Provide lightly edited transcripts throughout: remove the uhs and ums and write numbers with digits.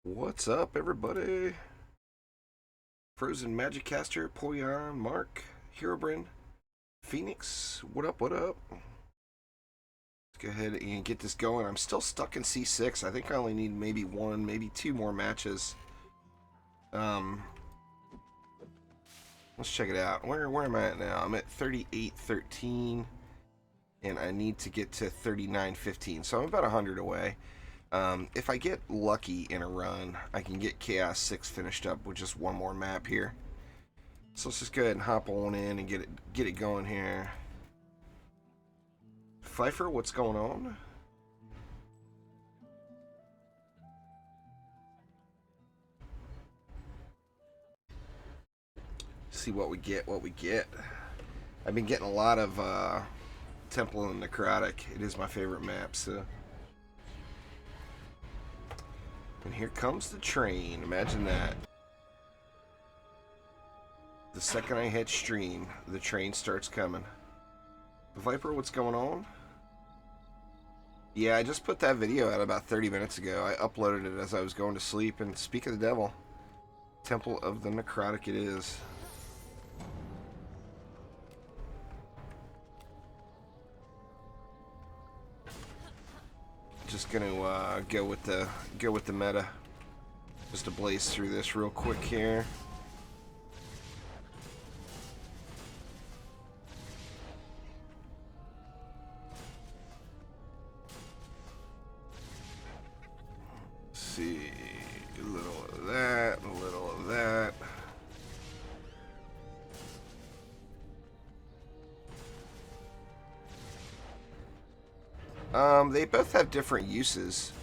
What's up, everybody? Frozen Magic Caster, Poyon, Mark, Herobrine, Phoenix. What up, what up? Let's go ahead and get this going. I'm still stuck in C6. I think I only need maybe one, maybe two more matches. Um, let's check it out. Where am I at now? I'm at 38-13, and I need to get to 39-15, so I'm about 100 away. If I get lucky in a run, I can get Chaos 6 finished up with just one more map here. So let's just go ahead and hop on in and get it going here. Pfeiffer, what's going on? See what we get, what we get. I've been getting a lot of Temple and Necrotic. It is my favorite map, so. And here comes the train. Imagine that. The second I hit stream, the train starts coming. Viper, what's going on? Yeah, I just put that video out about 30 minutes ago. I uploaded it as I was going to sleep, and speak of the devil, Temple of the Necrotic it is. Just gonna go with the meta. Just to blaze through this real quick here. Let's see, a little of that, a little of that. They both have different uses.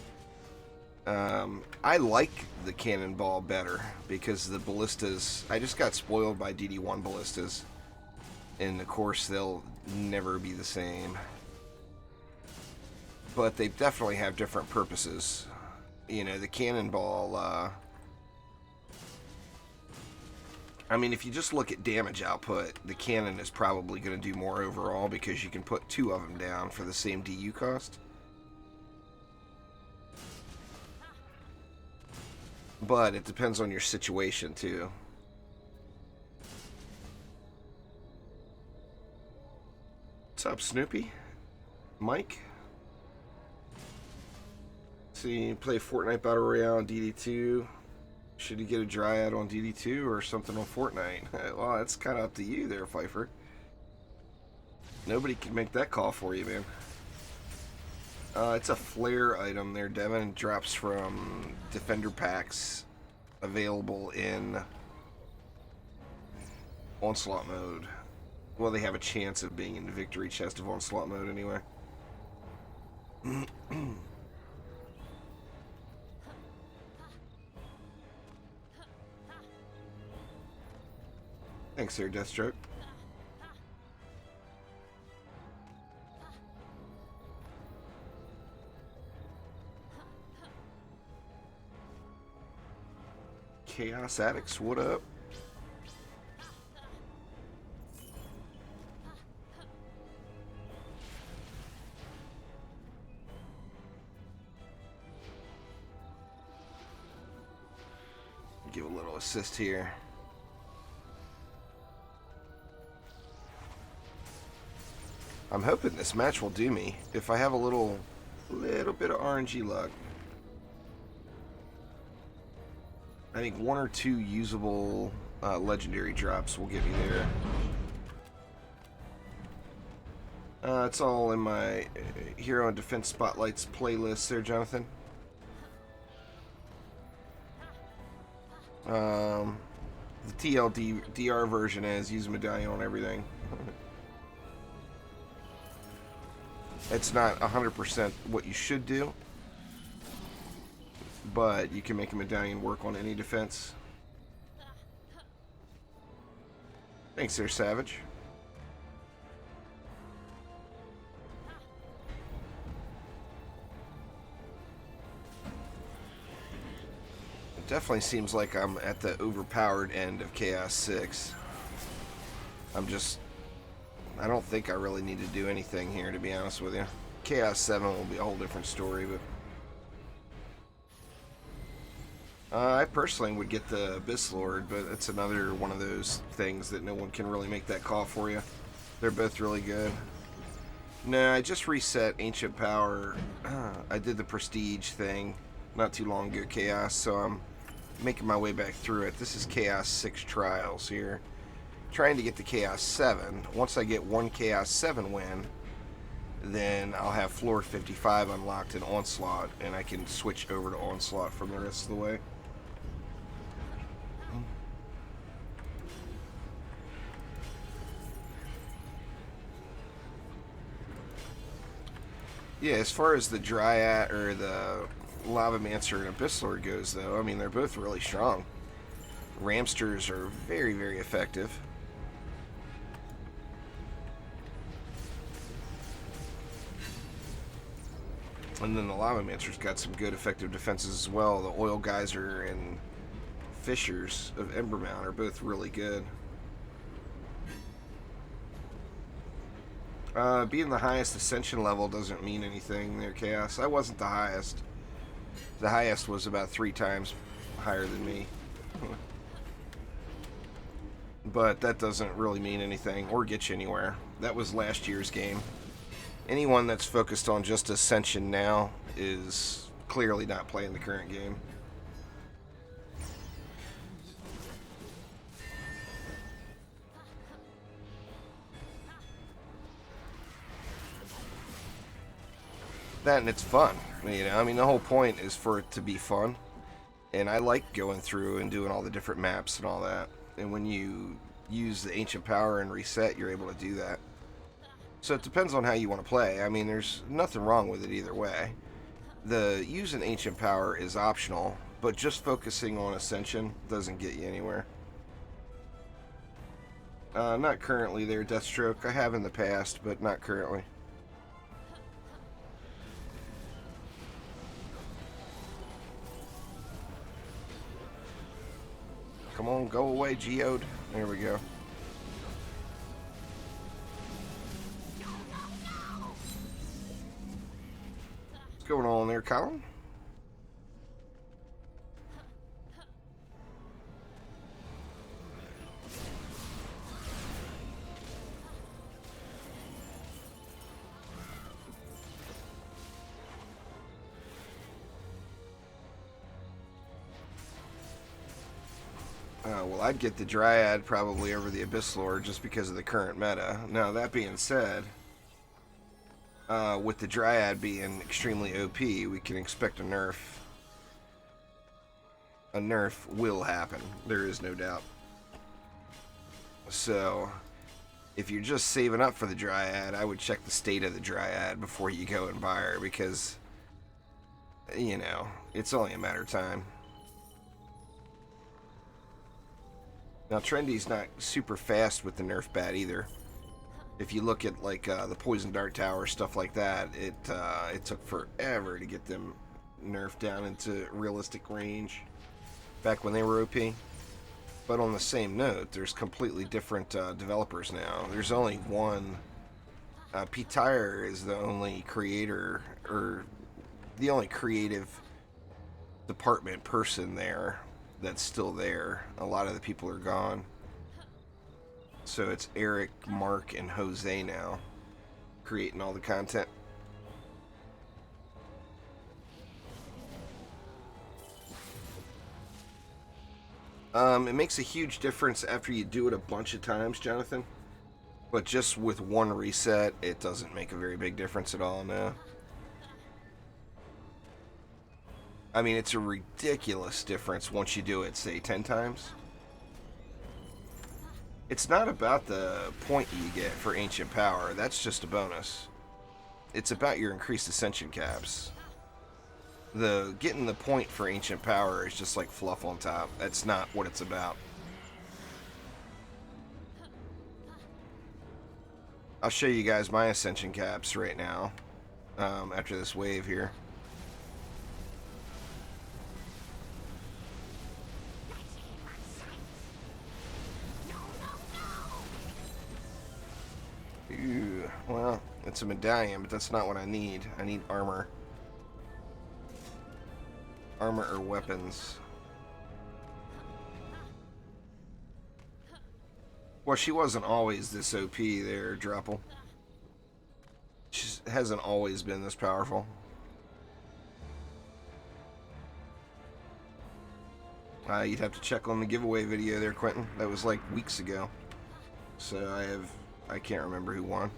I like the cannonball better because the ballistas, I just got spoiled by DD1 ballistas, and of course they'll never be the same. But they definitely have different purposes. You know, the cannonball, I mean, if you just look at damage output, the cannon is probably going to do more overall because you can put two of them down for the same DU cost. But it depends on your situation, too. What's up, Snoopy? Mike? See, you play Fortnite Battle Royale on DD2. Should you get a Dryad on DD2 or something on Fortnite? Well, that's kind of up to you there, Pfeiffer. Nobody can make that call for you, man. It's a flare item there, Devin. Drops from Defender packs available in Onslaught mode. Well, they have a chance of being in the Victory Chest of Onslaught mode anyway. Thanks there, Deathstroke. Chaos Addicts, what up? Give a little assist here. I'm hoping this match will do me if I have a little bit of RNG luck. I think one or two usable legendary drops will get me there. It's all in my Hero and Defense Spotlights playlist there, Jonathan. The TLDR version is use medallion on everything. It's not 100% what you should do, but you can make a medallion work on any defense. Thanks there, Savage. It definitely seems like I'm at the overpowered end of Chaos 6. I don't think I really need to do anything here, to be honest with you. Chaos 7 will be a whole different story, but I personally would get the Abyss Lord, but it's another one of those things that no one can really make that call for you. They're both really good. No, I just reset Ancient Power. I did the Prestige thing not too long ago, Chaos, so I'm making my way back through it. This is Chaos 6 Trials here. Trying to get to Chaos 7. Once I get one Chaos 7 win, then I'll have floor 55 unlocked in Onslaught, and I can switch over to Onslaught from the rest of the way. Yeah, as far as the Dryad or the Lavamancer and Abyss Lord goes, though, I mean, they're both really strong. Ramsters are very, very effective. And then the Lavamancer's got some good effective defenses as well. The Oil Geyser and Fissures of Embermount are both really good. Being the highest ascension level doesn't mean anything there, Chaos. I wasn't the highest. The highest was about 3 times higher than me. But that doesn't really mean anything or get you anywhere. That was last year's game. Anyone that's focused on just Ascension now is clearly not playing the current game. That and it's fun. You know, I mean, the whole point is for it to be fun. And I like going through and doing all the different maps and all that. And when you use the Ancient Power and reset, you're able to do that. So it depends on how you want to play. I mean, there's nothing wrong with it either way. The using Ancient Power is optional, but just focusing on Ascension doesn't get you anywhere. Not currently there, Deathstroke. I have in the past, but not currently. Come on, go away, Geode. There we go. What's going on there, Colin? Well, I'd get the Dryad probably over the Abyss Lord just because of the current meta. Now, that being said, with the Dryad being extremely OP, we can expect a nerf. A nerf will happen. There is no doubt. So, if you're just saving up for the Dryad, I would check the state of the Dryad before you go and buy her because, you know, it's only a matter of time. Now, Trendy's not super fast with the nerf bat either. If you look at like the Poison Dart Tower, stuff like that, it took forever to get them nerfed down into realistic range back when they were OP. But on the same note, there's completely different developers now. There's only one. Pete Tire is the only creator, or the only creative department person there that's still there. A lot of the people are gone. So it's Eric, Mark, and Jose now creating all the content. It makes a huge difference after you do it a bunch of times, Jonathan. But just with one reset, it doesn't make a very big difference at all now. I mean, it's a ridiculous difference once you do it, say, 10 times. It's not about the point you get for Ancient Power. That's just a bonus. It's about your increased Ascension caps. Getting the point for Ancient Power is just like fluff on top. That's not what it's about. I'll show you guys my Ascension caps right now, after this wave here. Ooh, well, it's a medallion, but that's not what I need. I need armor. Armor or weapons. Well, she wasn't always this OP there, Drupal. She hasn't always been this powerful. You'd have to check on the giveaway video there, Quentin. That was like weeks ago. So I can't remember who won.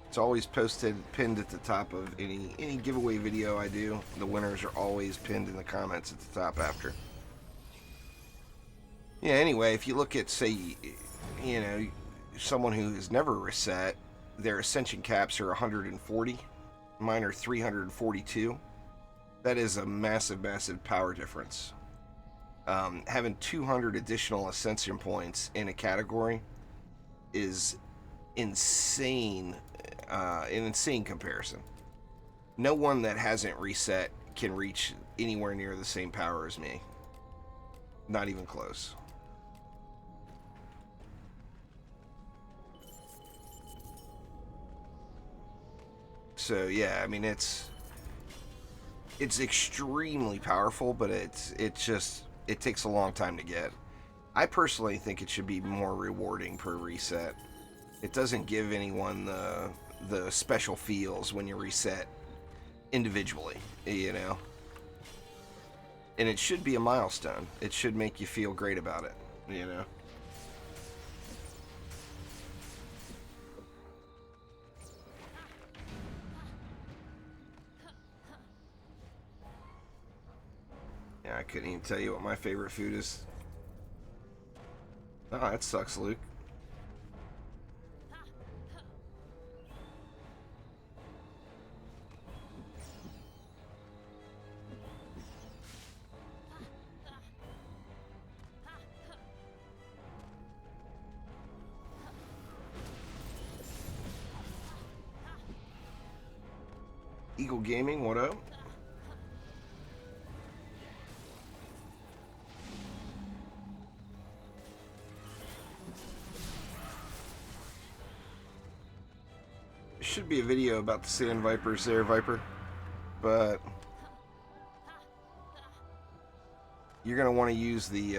It's always posted, pinned at the top of any giveaway video I do. The winners are always pinned in the comments at the top after. Yeah, anyway, if you look at, say, you know, someone who has never reset, their ascension caps are 140. Mine are 342. That is a massive, massive power difference. Having 200 additional ascension points in a category is insane. An insane comparison. No one that hasn't reset can reach anywhere near the same power as me. Not even close. So yeah, I mean it's extremely powerful, but it takes a long time to get. I personally think it should be more rewarding per reset. It doesn't give anyone the special feels when you reset individually, you know. And it should be a milestone. It should make you feel great about it, you know. Yeah, I couldn't even tell you what my favorite food is. Oh, that sucks, Luke. Eagle Gaming, what up? There should be a video about the sand vipers there, Viper, but you're gonna want to use the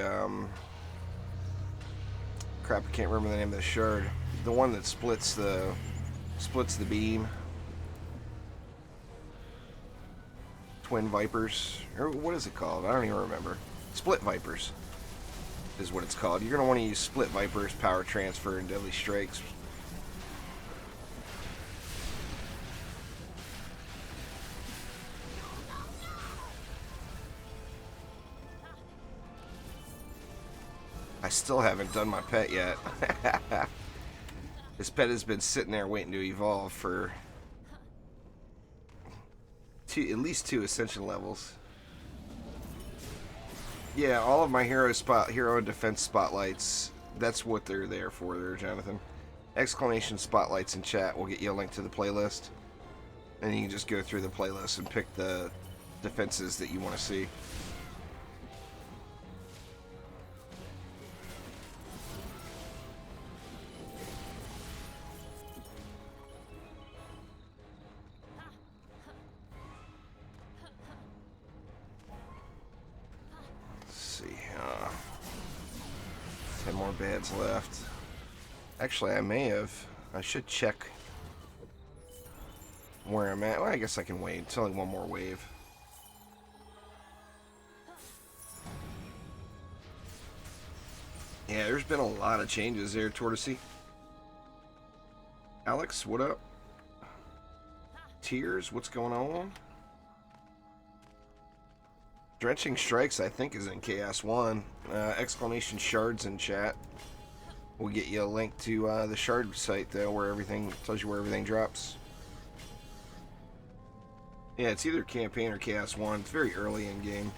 crap. I can't remember the name of the shard. The one that splits the beam. Twin Vipers, or what is it called? I don't even remember. Split Vipers is what it's called. You're going to want to use Split Vipers, Power Transfer, and Deadly Strikes. I still haven't done my pet yet. This pet has been sitting there waiting to evolve for at least 2 ascension levels. Yeah, all of my hero defense spotlights, that's what they're there for there, Jonathan. Exclamation spotlights in chat will get you a link to the playlist. And you can just go through the playlist and pick the defenses that you want to see. Beds left. Actually, I should check where I'm at. Well, I guess I can wait. It's only one more wave. Yeah, there's been a lot of changes there, Tortoisey. Alex, what up? Tears, what's going on? Drenching Strikes, I think, is in Chaos 1. Exclamation Shards in chat. We'll get you a link to the Shard site, though, where everything tells you where everything drops. Yeah, it's either Campaign or Chaos 1. It's very early in game.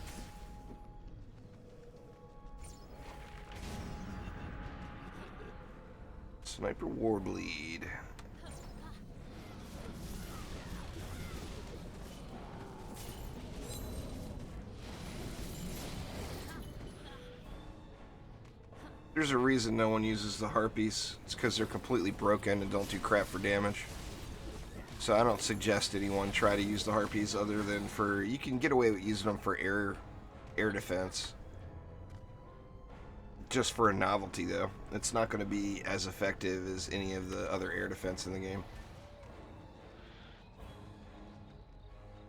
Sniper Warbleed. There's a reason no one uses the Harpies. It's because they're completely broken and don't do crap for damage. So I don't suggest anyone try to use the Harpies other than for... You can get away with using them for air defense. just for a novelty, though. It's not going to be as effective as any of the other air defense in the game.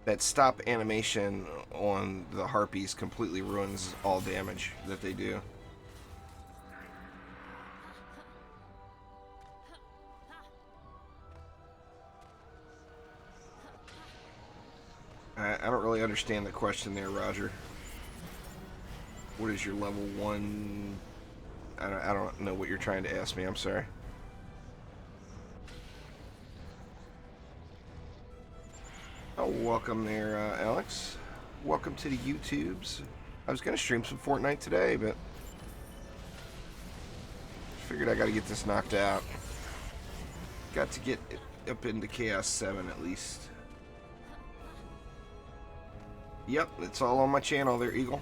That stop animation on the Harpies completely ruins all damage that they do. I don't really understand the question there, Roger. What is your level 1? I don't know what you're trying to ask me. I'm sorry. Oh, welcome there, Alex. Welcome to the YouTubes. I was going to stream some Fortnite today, but figured I got to get this knocked out. Got to get up into Chaos 7 at least. Yep, it's all on my channel there, Eagle.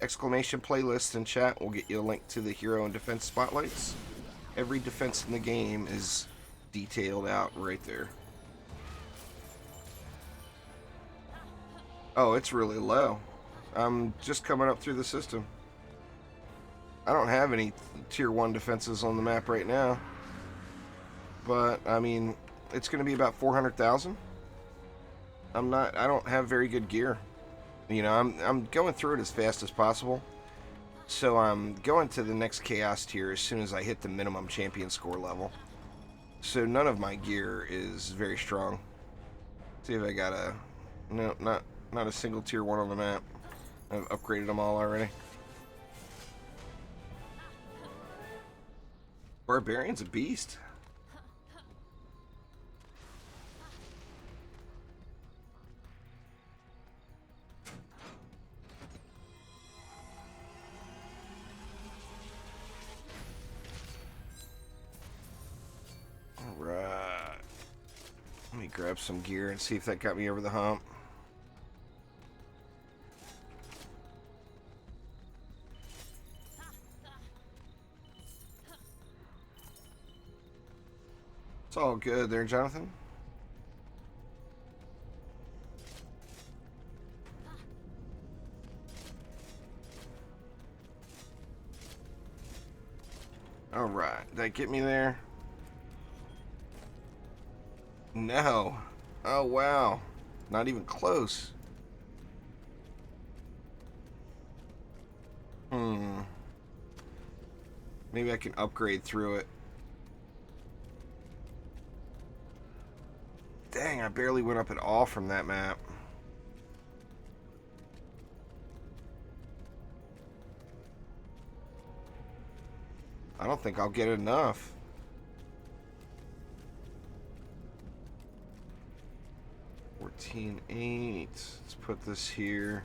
Exclamation playlist in chat will get you a link to the hero and defense spotlights. Every defense in the game is detailed out right there. Oh, it's really low. I'm just coming up through the system. I don't have any tier 1 defenses on the map right now. But, I mean, it's going to be about 400,000. I don't have very good gear. You know, I'm going through it as fast as possible. So I'm going to the next Chaos tier as soon as I hit the minimum champion score level. So none of my gear is very strong. See if I got a... No, not a single tier 1 on the map. I've upgraded them all already. Barbarian's a beast. Alright. Let me grab some gear and see if that got me over the hump. It's all good there, Jonathan. Alright, did that get me there? No. Oh, wow. Not even close. Maybe I can upgrade through it. Dang, I barely went up at all from that map. I don't think I'll get enough. $14.8. Let's put this here.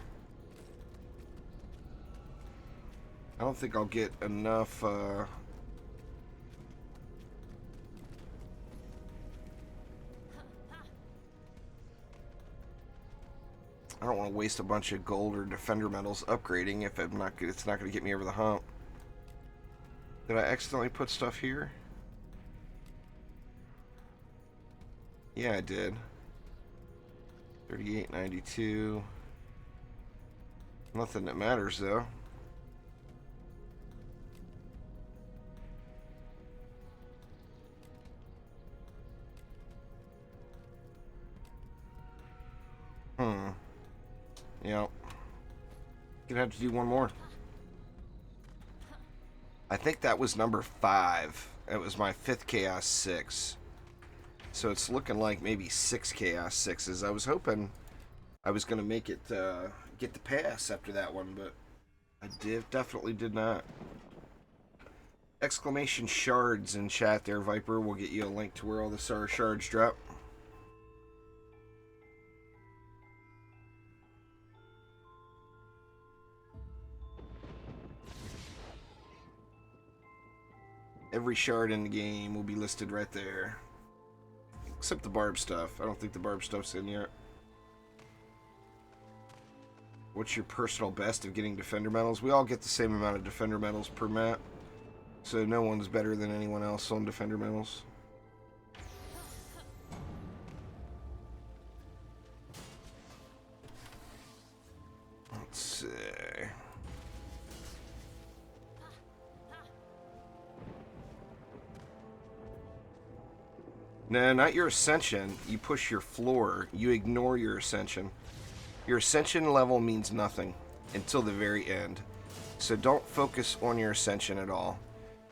I don't think I'll get enough. I don't want to waste a bunch of gold or defender medals upgrading if I'm not. It's not going to get me over the hump. Did I accidentally put stuff here? Yeah, I did. 38.92. Nothing that matters though. Yep. Gonna have to do one more. I think that was number 5. It was my 5th Chaos 6. So it's looking like maybe 6 Chaos 6s. I was hoping I was gonna make it get the pass after that one, but I definitely did not. Exclamation shards in chat there, Viper. We'll get you a link to where all the shards drop. Every shard in the game will be listed right there. Except the barb stuff. I don't think the barb stuff's in yet. What's your personal best of getting defender medals? We all get the same amount of defender medals per map. So no one's better than anyone else on defender medals. Let's see. No, not your ascension. You push your floor. You ignore your ascension. Your ascension level means nothing until the very end. So don't focus on your ascension at all.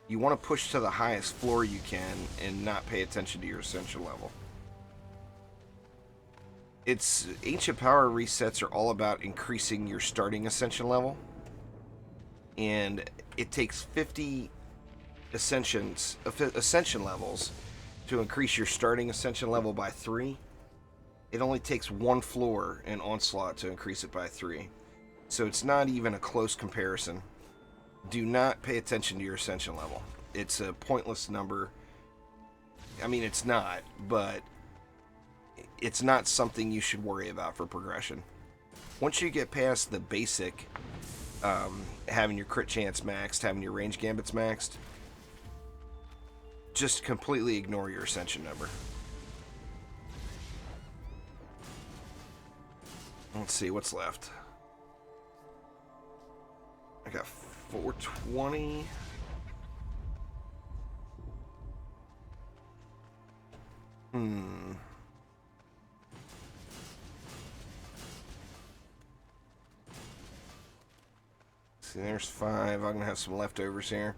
You want to push to the highest floor you can and not pay attention to your ascension level. It's Ancient Power resets are all about increasing your starting ascension level. And it takes 50 ascension levels to increase your starting ascension level by 3. It only takes 1 floor in Onslaught to increase it by 3. So it's not even a close comparison. Do not pay attention to your ascension level. It's a pointless number. I mean, it's not, but it's not something you should worry about for progression. Once you get past the basic, having your crit chance maxed, having your range gambits maxed, just completely ignore your ascension number. Let's see what's left. I got 420. See, there's 5. I'm gonna have some leftovers here.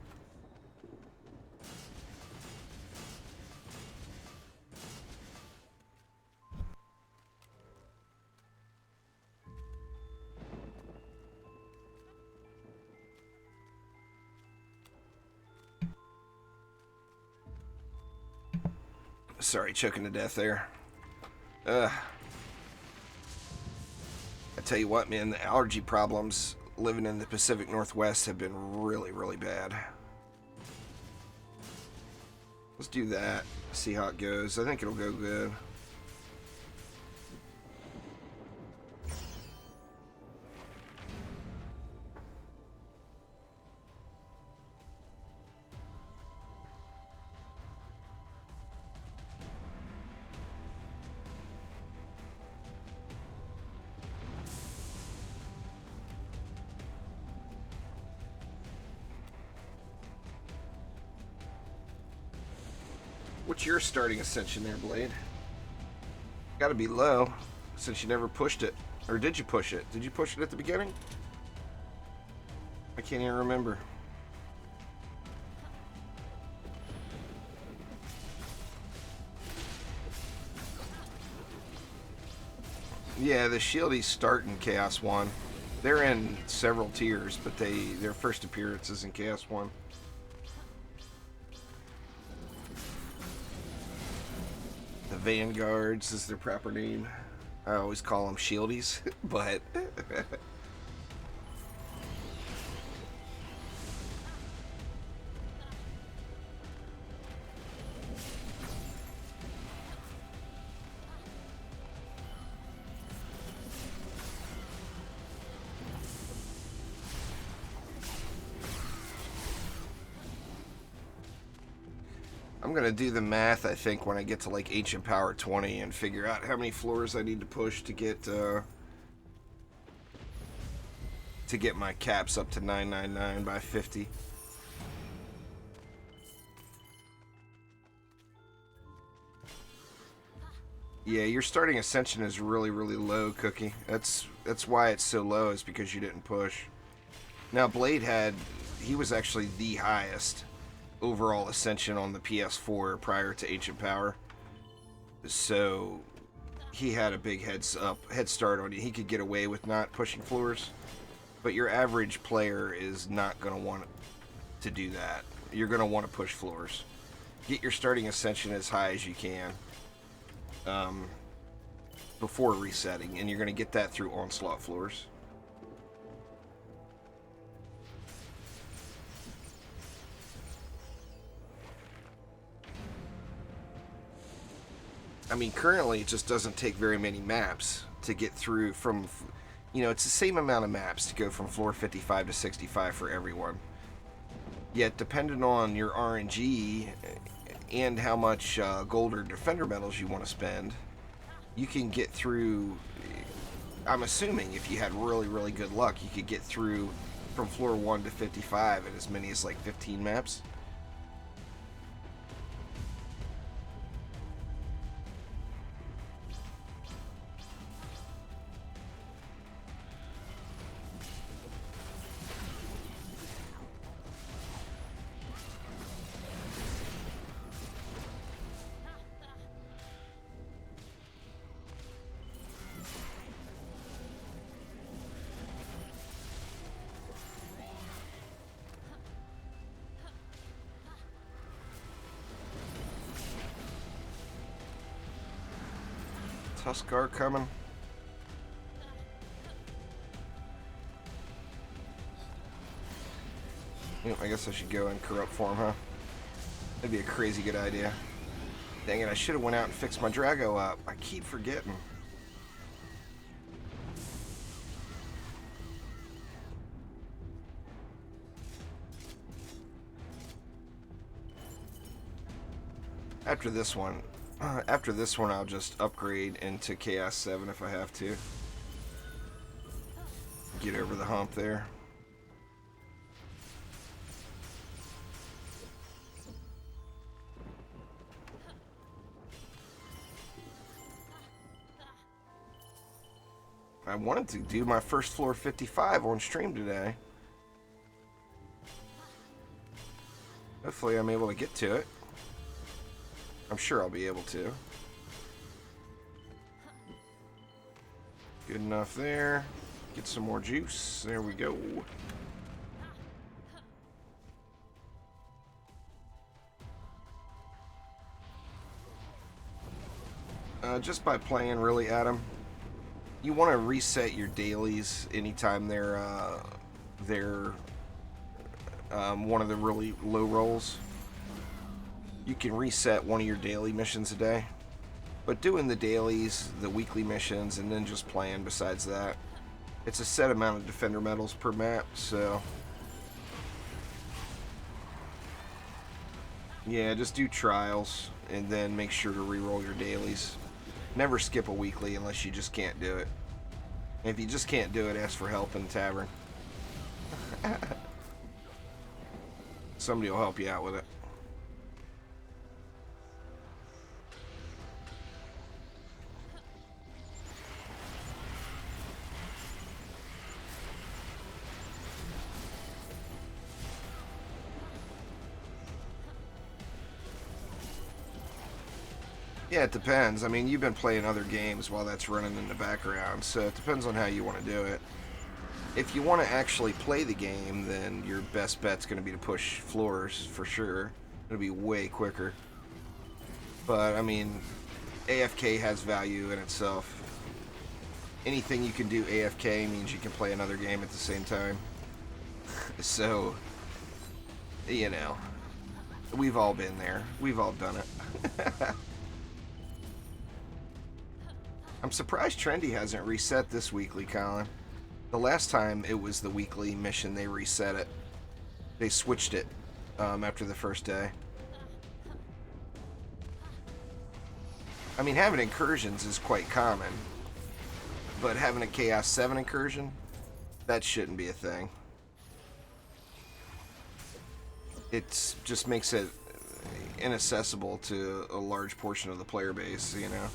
Sorry, choking to death there. I tell you what, man, the allergy problems living in the Pacific Northwest have been really, really bad. Let's do that. See how it goes. I think it'll go good. What's your starting ascension there, Blade? Gotta be low, since you never pushed it. Or did you push it? Did you push it at the beginning? I can't even remember. Yeah, the Shieldies start in Chaos 1. They're in several tiers, but their first appearance is in Chaos 1. The Vanguards is their proper name. I always call them Shieldies, but... I'm gonna do the math, I think, when I get to like Ancient Power 20 and figure out how many floors I need to push to get my caps up to 999 by 50. Yeah, your starting ascension is really, really low, Cookie. That's why it's so low, is because you didn't push. Now, Blade he was actually the highest overall ascension on the PS4 prior to Ancient Power, so he had a big head start on you. He could get away with not pushing floors, but your average player is not going to want to do that. You're going to want to push floors. Get your starting ascension as high as you can before resetting, and you're going to get that through Onslaught floors. I mean, currently it just doesn't take very many maps to get through from, it's the same amount of maps to go from floor 55 to 65 for everyone. Yet, depending on your RNG and how much gold or defender medals you want to spend, you can get through, I'm assuming if you had really, really good luck, you could get through from floor 1 to 55 in as many as like 15 maps. Tuskar coming. I guess I should go and corrupt form, huh? That'd be a crazy good idea. Dang it, I should have went out and fixed my Drago up. I keep forgetting. After this one, I'll just upgrade into Chaos 7 if I have to. Get over the hump there. I wanted to do my first floor 55 on stream today. Hopefully I'm able to get to it. I'm sure I'll be able to. Good enough there. Get some more juice. There we go. Just by playing, really, Adam. You want to reset your dailies anytime they're one of the really low rolls. You can reset one of your daily missions a day, but doing the dailies, the weekly missions, and then just playing besides that, it's a set amount of defender medals per map, so yeah, just do trials and then make sure to re-roll your dailies. Never skip a weekly unless you just can't do it. And if you just can't do it, ask for help in the tavern. Somebody will help you out with it. Yeah, it depends. I mean, you've been playing other games while that's running in the background, so it depends on how you want to do it. If you want to actually play the game, then your best bet's going to be to push floors, for sure. It'll be way quicker. But, I mean, AFK has value in itself. Anything you can do AFK means you can play another game at the same time. So, you know, we've all been there. We've all done it. I'm surprised Trendy hasn't reset this weekly, Colin. The last time it was the weekly mission, they reset it. They switched it after the first day. I mean, having incursions is quite common, but having a Chaos 7 incursion, that shouldn't be a thing. It just makes it inaccessible to a large portion of the player base, you know?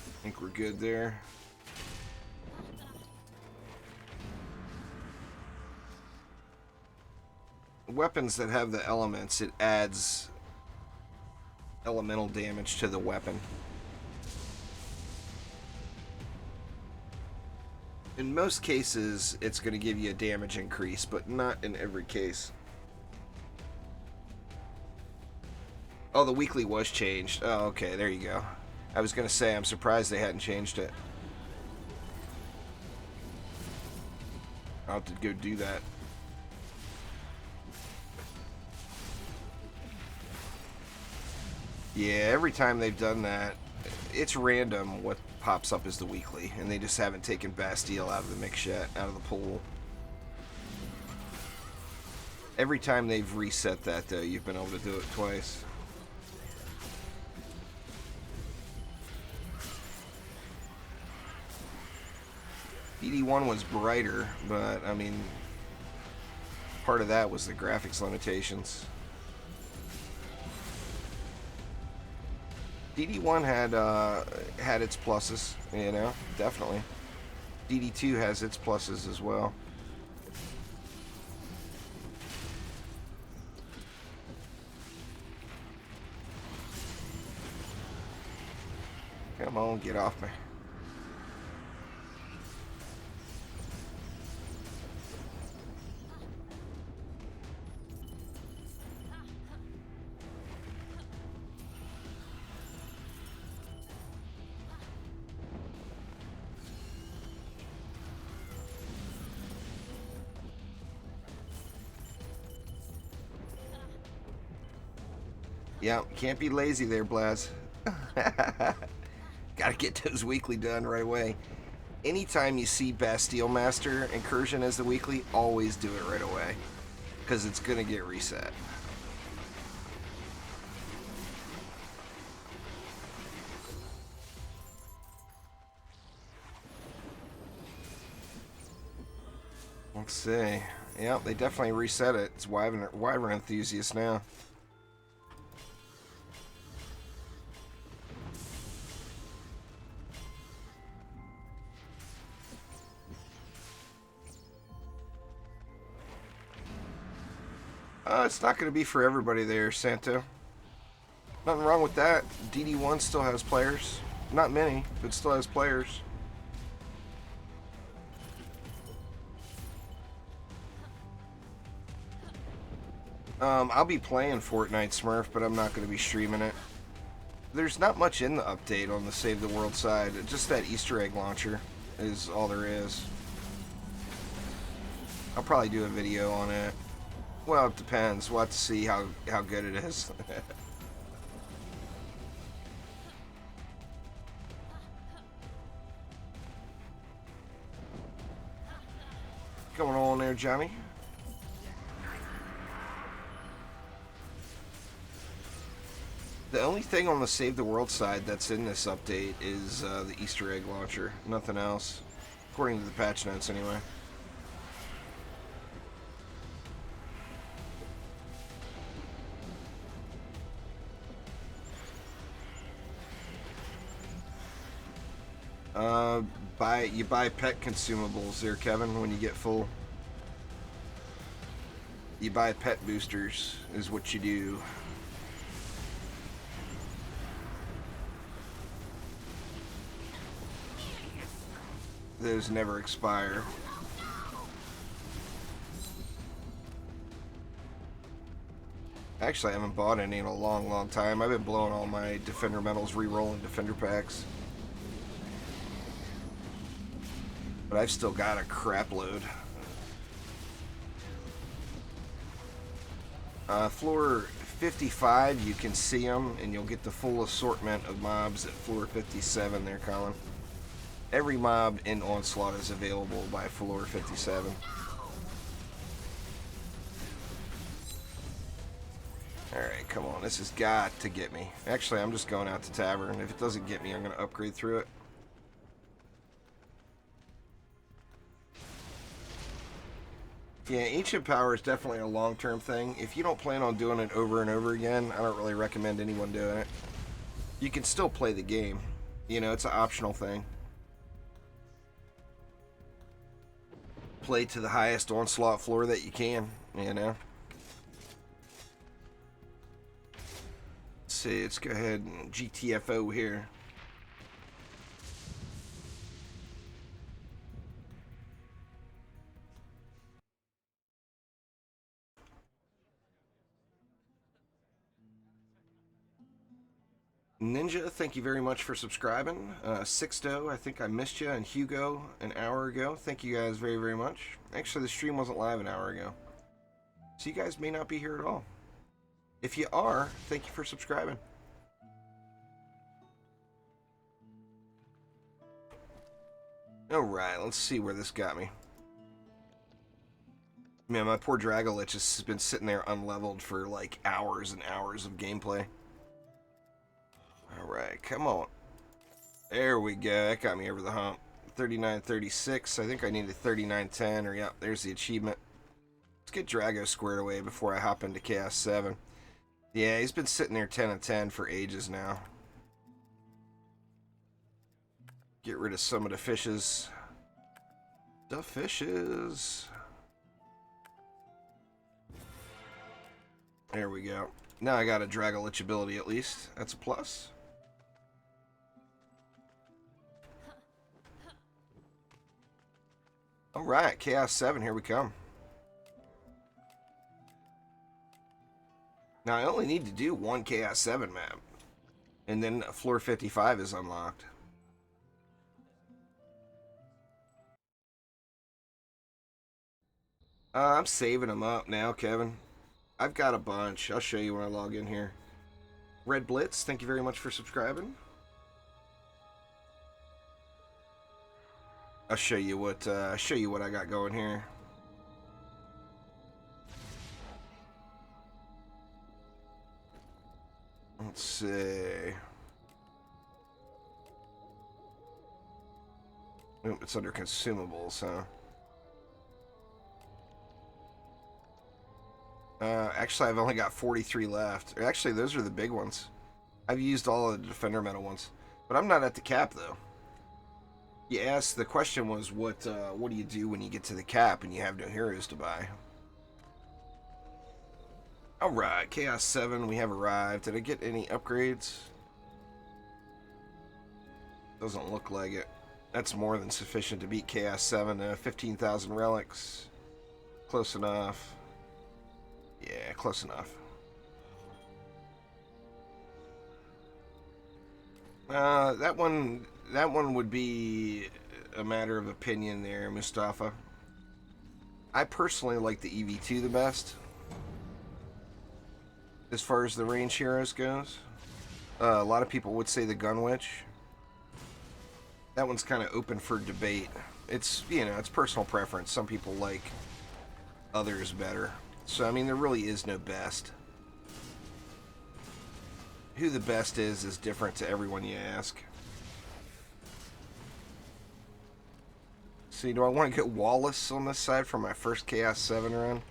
I think we're good there. Weapons that have the elements, it adds elemental damage to the weapon. In most cases, it's going to give you a damage increase, but not in every case. Oh, the weekly was changed. Oh, okay, there you go. I was going to say, I'm surprised they hadn't changed it. I'll have to go do that. Yeah, every time they've done that, it's random what pops up as the weekly, and they just haven't taken Bastille out of the mix yet, out of the pool. Every time they've reset that, though, you've been able to do it twice. BD1 was brighter, but, I mean, part of that was the graphics limitations. DD1 had its pluses, you know, definitely. DD2 has its pluses as well. Come on, get off me. Yeah, can't be lazy there, Blaz. Gotta get those weekly done right away. Anytime you see Bastille Master Incursion as the weekly, always do it right away. Because it's gonna get reset. Let's see. Yeah, they definitely reset it. It's Wyvern Enthusiast now. It's not going to be for everybody there, Santo. Nothing wrong with that. DD1 still has players. Not many, but still has players. I'll be playing Fortnite Smurf, but I'm not going to be streaming it. There's not much in the update on the Save the World side. Just that Easter egg launcher is all there is. I'll probably do a video on it. Well, it depends. We'll have to see how good it is. What's going on there, Johnny? The only thing on the Save the World side that's in this update is the Easter egg launcher. Nothing else. According to the patch notes, anyway. You buy pet consumables there, Kevin, when you get full. You buy pet boosters, is what you do. Those never expire. Actually, I haven't bought any in a long time. I've been blowing all my Defender medals, re-rolling Defender packs. But I've still got a crap load. Floor 55, you can see them, and you'll get the full assortment of mobs at floor 57 there, Colin. Every mob in Onslaught is available by floor 57. Alright, come on. This has got to get me. Actually, I'm just going out to Tavern. If it doesn't get me, I'm going to upgrade through it. Yeah, Ancient Power is definitely a long-term thing. If you don't plan on doing it over and over again, I don't really recommend anyone doing it. You can still play the game. You know, it's an optional thing. Play to the highest Onslaught floor that you can, you know. Let's see, let's go ahead and GTFO here. Ninja, thank you very much for subscribing. Sixto, I think I missed you, and Hugo an hour ago. Thank you guys very much. Actually, the stream wasn't live an hour ago, so you guys may not be here at all. If you are, thank you for subscribing. Alright, let's see where this got me. Man, my poor Dragolich has been sitting there unleveled for like hours and hours of gameplay. Alright, come on. There we go. That got me over the hump. 39.36. I think I needed 39.10. Or, yeah, there's the achievement. Let's get Drago squared away before I hop into Chaos 7. Yeah, he's been sitting there 10 and 10 for ages now. Get rid of some of the fishes. The fishes. There we go. Now I got a Dragolich ability at least. That's a plus. Alright, Chaos 7, here we come. Now I only need to do one Chaos 7 map. And then floor 55 is unlocked. I'm saving them up now, Kevin. I've got a bunch. I'll show you when I log in here. Red Blitz, thank you very much for subscribing. I'll show you what I got going here. Let's see. Oh, it's under consumables, huh? Actually, I've only got 43 left. Actually, those are the big ones. I've used all of the Defender Metal ones. But I'm not at the cap, though. You asked, the question was, what do you do when you get to the cap and you have no heroes to buy? Alright, Chaos 7, we have arrived. Did I get any upgrades? Doesn't look like it. That's more than sufficient to beat Chaos 7. 15,000 relics. Close enough. Yeah, close enough. That one would be a matter of opinion there, Mustafa. I personally like the EV2 the best, as far as the range heroes goes. A lot of people would say the Gun Witch. That one's kind of open for debate. It's, you know, it's personal preference. Some people like others better. So, I mean, there really is no best. Who the best is different to everyone you ask. See, do I want to get Wallace on this side for my first Chaos 7 run?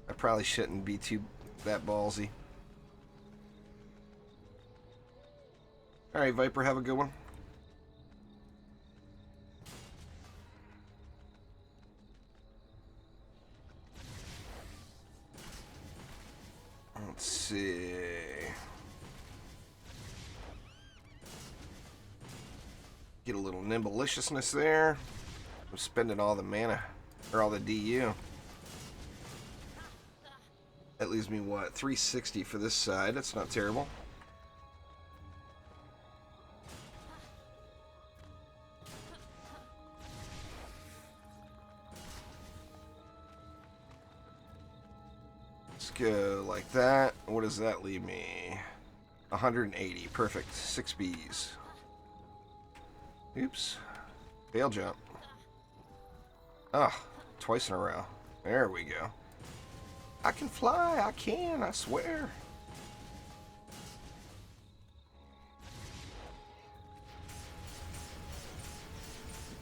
I probably shouldn't be that ballsy. Alright, Viper, have a good one. Let's see. Get a little nimbleliciousness there. I'm spending all the mana, or all the DU. That leaves me, what, 360 for this side. That's not terrible. Let's go like that. What does that leave me? 180. Perfect. 6 Bs. Oops. Fail jump. Ah, twice in a row. There we go. I can fly. I can. I swear.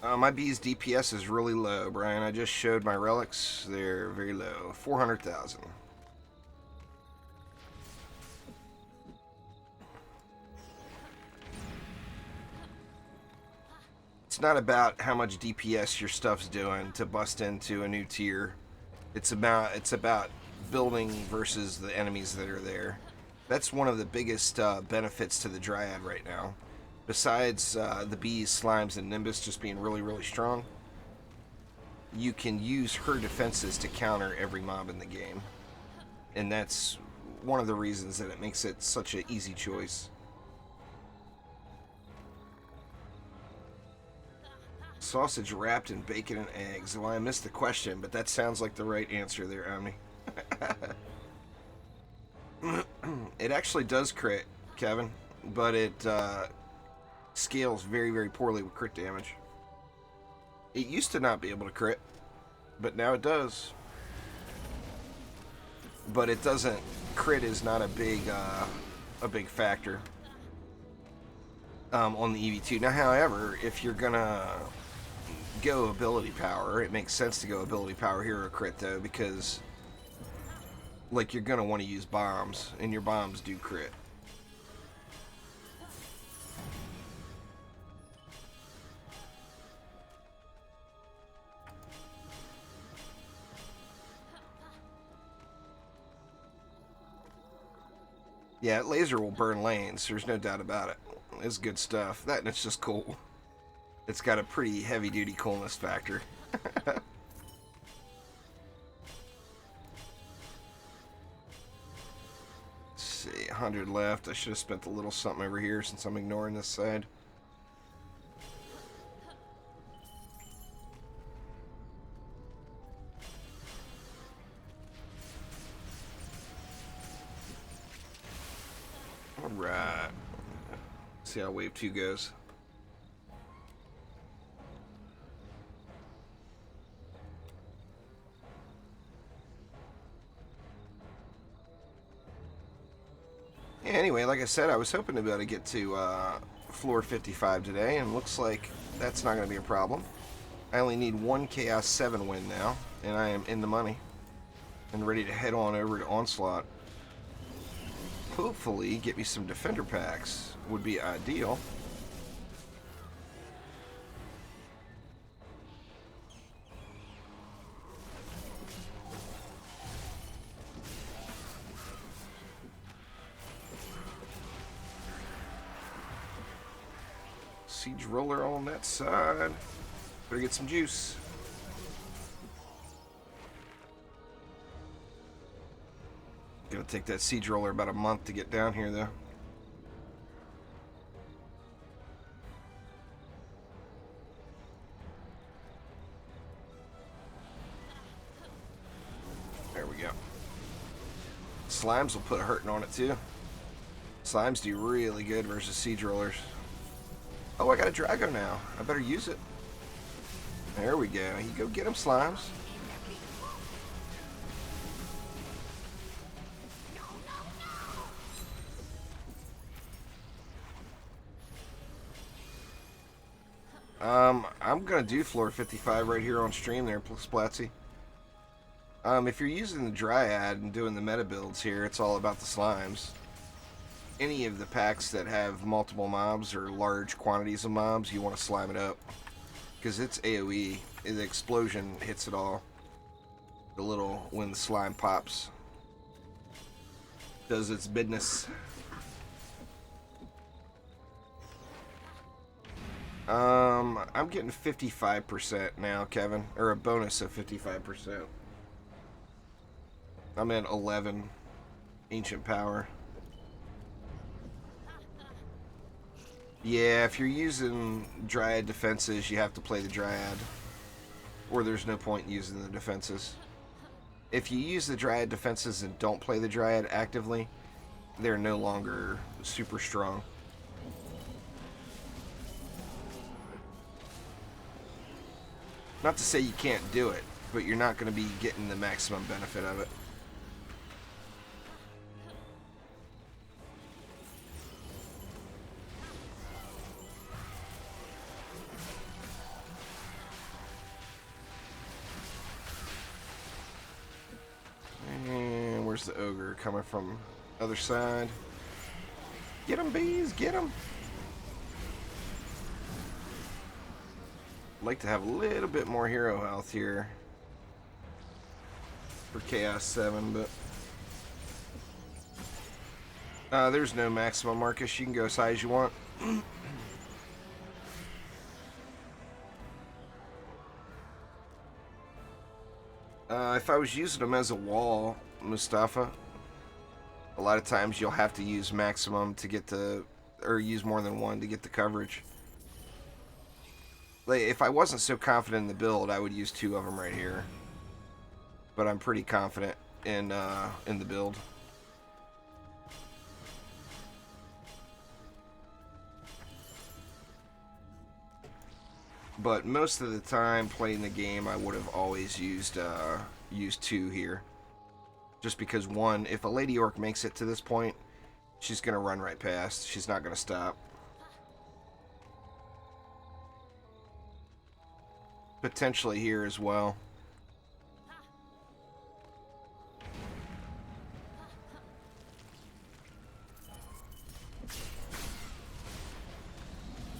My B's DPS is really low, Brian. I just showed my relics. They're very low. 400,000. It's not about how much DPS your stuff's doing to bust into a new tier. It's about building versus the enemies that are there. That's one of the biggest benefits to the Dryad right now. Besides the bees, slimes, and Nimbus just being really, really strong, you can use her defenses to counter every mob in the game. And that's one of the reasons that it makes it such an easy choice. Sausage wrapped in bacon and eggs. Well, I missed the question, but that sounds like the right answer there, Omni. It actually does crit, Kevin, but it scales very, very poorly with crit damage. It used to not be able to crit, but now it does. But it doesn't. Crit is not a big factor on the EV2. Now, however, if you're gonna go ability power, it makes sense to go ability power hero crit though, because like you're gonna want to use bombs, and your bombs do crit. Yeah, laser will burn lanes, there's no doubt about it. It's good stuff. That, and it's just cool. It's got a pretty heavy-duty coolness factor. Let's see, 100 left. I should have spent a little something over here since I'm ignoring this side. See how wave 2 goes. Yeah, anyway, like I said, I was hoping to be able to get to floor 55 today, and looks like that's not going to be a problem. I only need one Chaos 7 win now, and I am in the money and ready to head on over to Onslaught. Hopefully get me some defender packs would be ideal. Siege roller on that side. Better get some juice. Gonna take that siege roller about a month to get down here, though. There we go. Slimes will put a hurting on it, too. Slimes do really good versus siege rollers. Oh, I got a Drago now. I better use it. There we go. You go get them, Slimes. I'm gonna do floor 55 right here on stream there, Splatsy. If you're using the Dryad and doing the meta builds here, it's all about the Slimes. Any of the packs that have multiple mobs or large quantities of mobs, you want to slime it up. Because it's AoE. The explosion hits it all. The little, when the slime pops, does its business. I'm getting 55% now, Kevin. Or a bonus of 55%. I'm at 11 Ancient Power. Yeah, if you're using Dryad defenses, you have to play the Dryad. Or there's no point in using the defenses. If you use the Dryad defenses and don't play the Dryad actively, they're no longer super strong. Not to say you can't do it, but you're not going to be getting the maximum benefit of it. And where's the ogre coming from? Other side. Get him, bees, get him. I'd like to have a little bit more hero health here for Chaos 7, but there's no maximum, Marcus. You can go as high as you want. If I was using them as a wall, Mustafa, a lot of times you'll have to use maximum to get the, or use more than one to get the coverage. Like, if I wasn't so confident in the build, I would use 2 of them right here. But I'm pretty confident in the build. But most of the time playing the game, I would have always used 2 here. Just because, one, if a Lady Orc makes it to this point, she's going to run right past. She's not going to stop. Potentially here as well.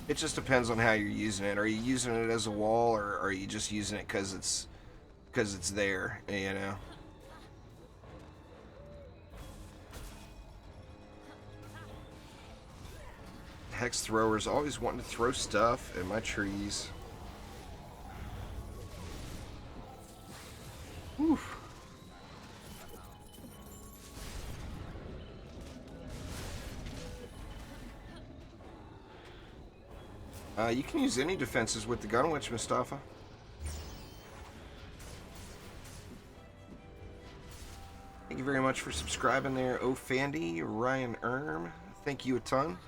It just depends on how you're using it. Are you using it as a wall, or are you just using it because it's there, you know? Hex throwers always wanting to throw stuff at my trees. Oof. You can use any defenses with the gun witch, Mustafa. Thank you very much for subscribing there, Fandy, Ryan Erm. Thank you a ton.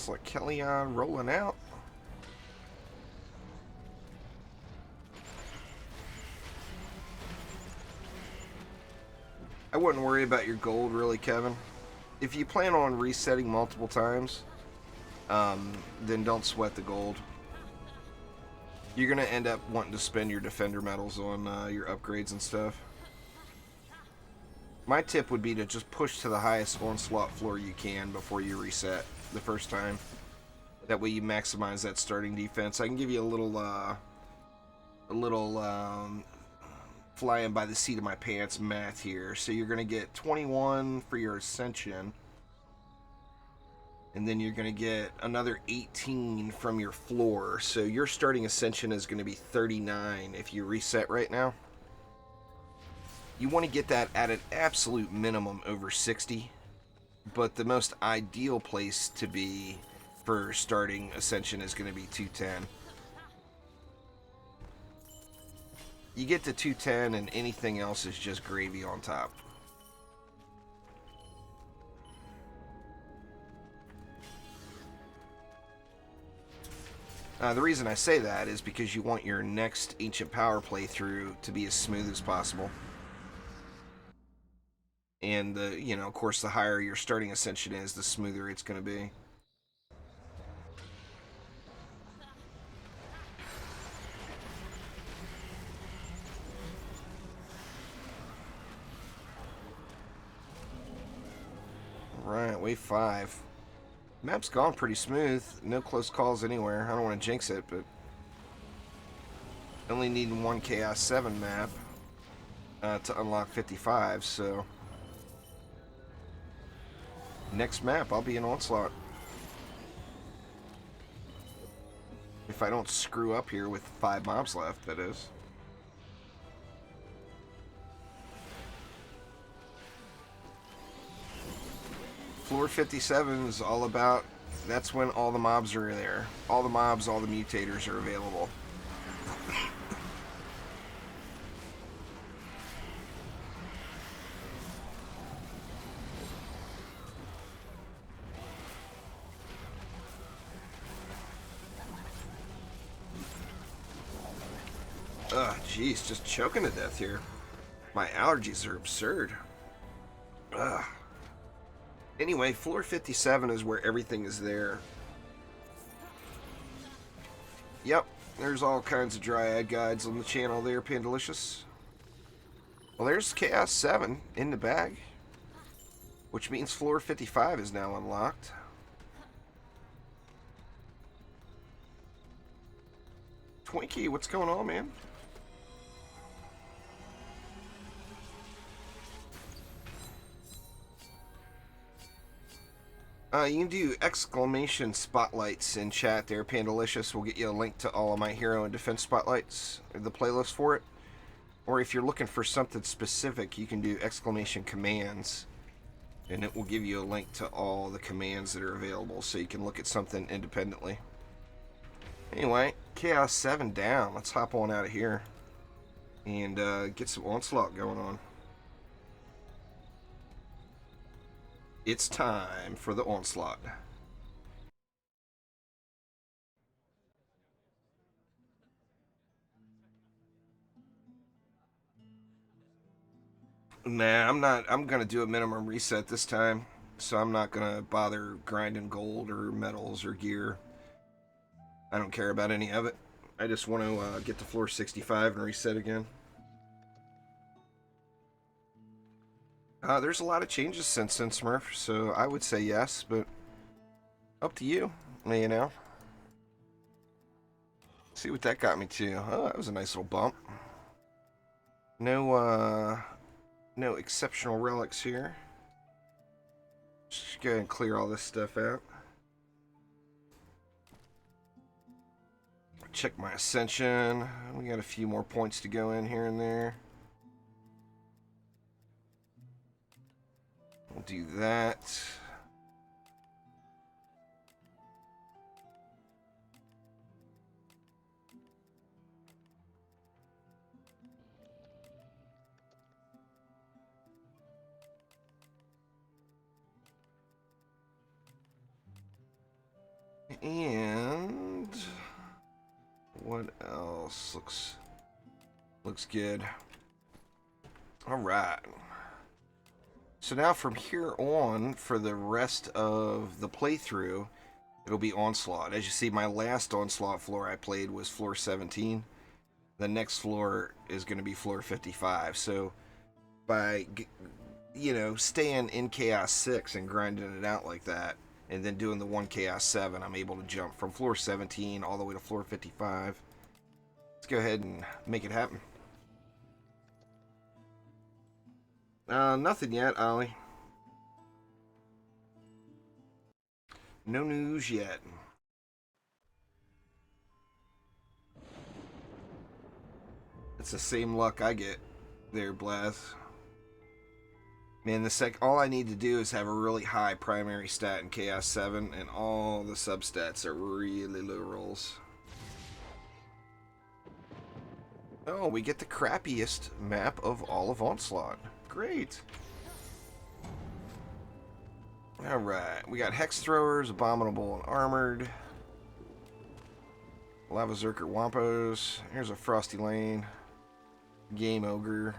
Looks like Kellyanne rolling out. I wouldn't worry about your gold, really, Kevin. If you plan on resetting multiple times, then don't sweat the gold. You're going to end up wanting to spend your defender medals on your upgrades and stuff. My tip would be to just push to the highest Onslaught floor you can before you reset the first time. That way you maximize that starting defense. I can give you a little flying by the seat of my pants math here. So you're going to get 21 for your Ascension. And then you're going to get another 18 from your floor. So your starting Ascension is going to be 39 if you reset right now. You want to get that at an absolute minimum over 60. But the most ideal place to be for starting Ascension is going to be 210. You get to 210 and anything else is just gravy on top. The reason I say that is because you want your next Ancient Power playthrough to be as smooth as possible. And, of course, the higher your starting Ascension is, the smoother it's going to be. Alright, wave 5. Map's gone pretty smooth. No close calls anywhere. I don't want to jinx it, but only need one Chaos 7 map to unlock 55, so next map I'll be in Onslaught. If I don't screw up here with 5 mobs left, that is. Floor 57 is all about, that's when all the mobs are there. All the mobs, all the mutators are available. Ugh, jeez, just choking to death here. My allergies are absurd. Ugh. Anyway, floor 57 is where everything is there. Yep, there's all kinds of Dryad guides on the channel there, Pandalicious. Well, there's Chaos 7 in the bag, which means floor 55 is now unlocked. Twinkie, what's going on, man? You can do exclamation spotlights in chat there, Pandalicious. We'll get you a link to all of my hero and defense spotlights, the playlist for it. Or if you're looking for something specific, you can do exclamation commands, and it will give you a link to all the commands that are available, so you can look at something independently. Anyway, Chaos 7 down. Let's hop on out of here and get some Onslaught going on. It's time for the Onslaught. Nah, I'm gonna do a minimum reset this time, so I'm not gonna bother grinding gold or metals or gear. I don't care about any of it. I just want to get to floor 65 and reset again. There's a lot of changes since Smurf, so I would say yes, but up to you, you know. See what that got me to. Oh, that was a nice little bump. No exceptional relics here. Just go ahead and clear all this stuff out. Check my Ascension. We got a few more points to go in here and there. We'll do that. And what else looks good? All right. So now from here on, for the rest of the playthrough, it'll be Onslaught. As you see, my last Onslaught floor I played was floor 17. The next floor is going to be floor 55. So by, staying in Chaos 6 and grinding it out like that, and then doing the one Chaos 7, I'm able to jump from floor 17 all the way to floor 55. Let's go ahead and make it happen. Nothing yet, Ollie. No news yet. It's the same luck I get there, Blaz. Man, all I need to do is have a really high primary stat in Chaos 7, and all the substats are really low rolls. Oh, we get the crappiest map of all of Onslaught. Great. Alright, we got Hex Throwers, Abominable and Armored. Lava Zerker Wampos. Here's a Frosty Lane. Game Ogre.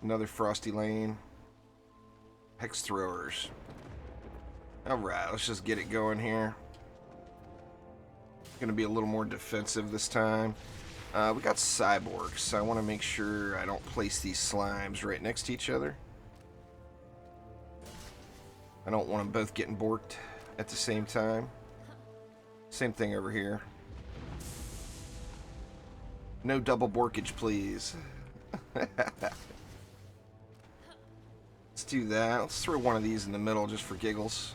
Another Frosty Lane. Hex Throwers. Alright, let's just get it going here. Going to be a little more defensive this time. We got cyborgs, so I want to make sure I don't place these slimes right next to each other. I don't want them both getting borked at the same time. Same thing over here. No double borkage, please. Let's do that. Let's throw one of these in the middle just for giggles.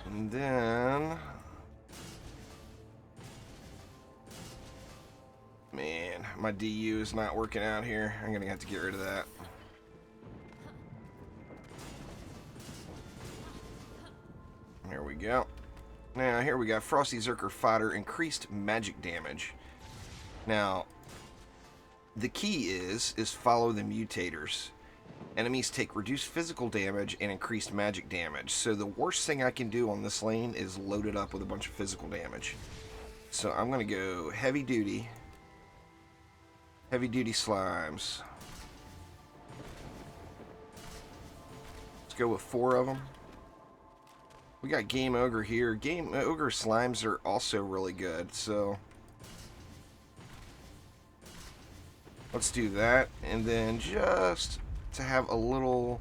And then... Man, my DU is not working out here. I'm going to have to get rid of that. There we go. Now, here we got Frosty Zerker Fodder, increased magic damage. Now, the key is follow the mutators. Enemies take reduced physical damage and increased magic damage. So the worst thing I can do on this lane is load it up with a bunch of physical damage. So I'm going to go heavy duty. Heavy duty slimes. Let's go with 4 of them. We got Game Ogre here. Game Ogre slimes are also really good, so let's do that. And then just to have a little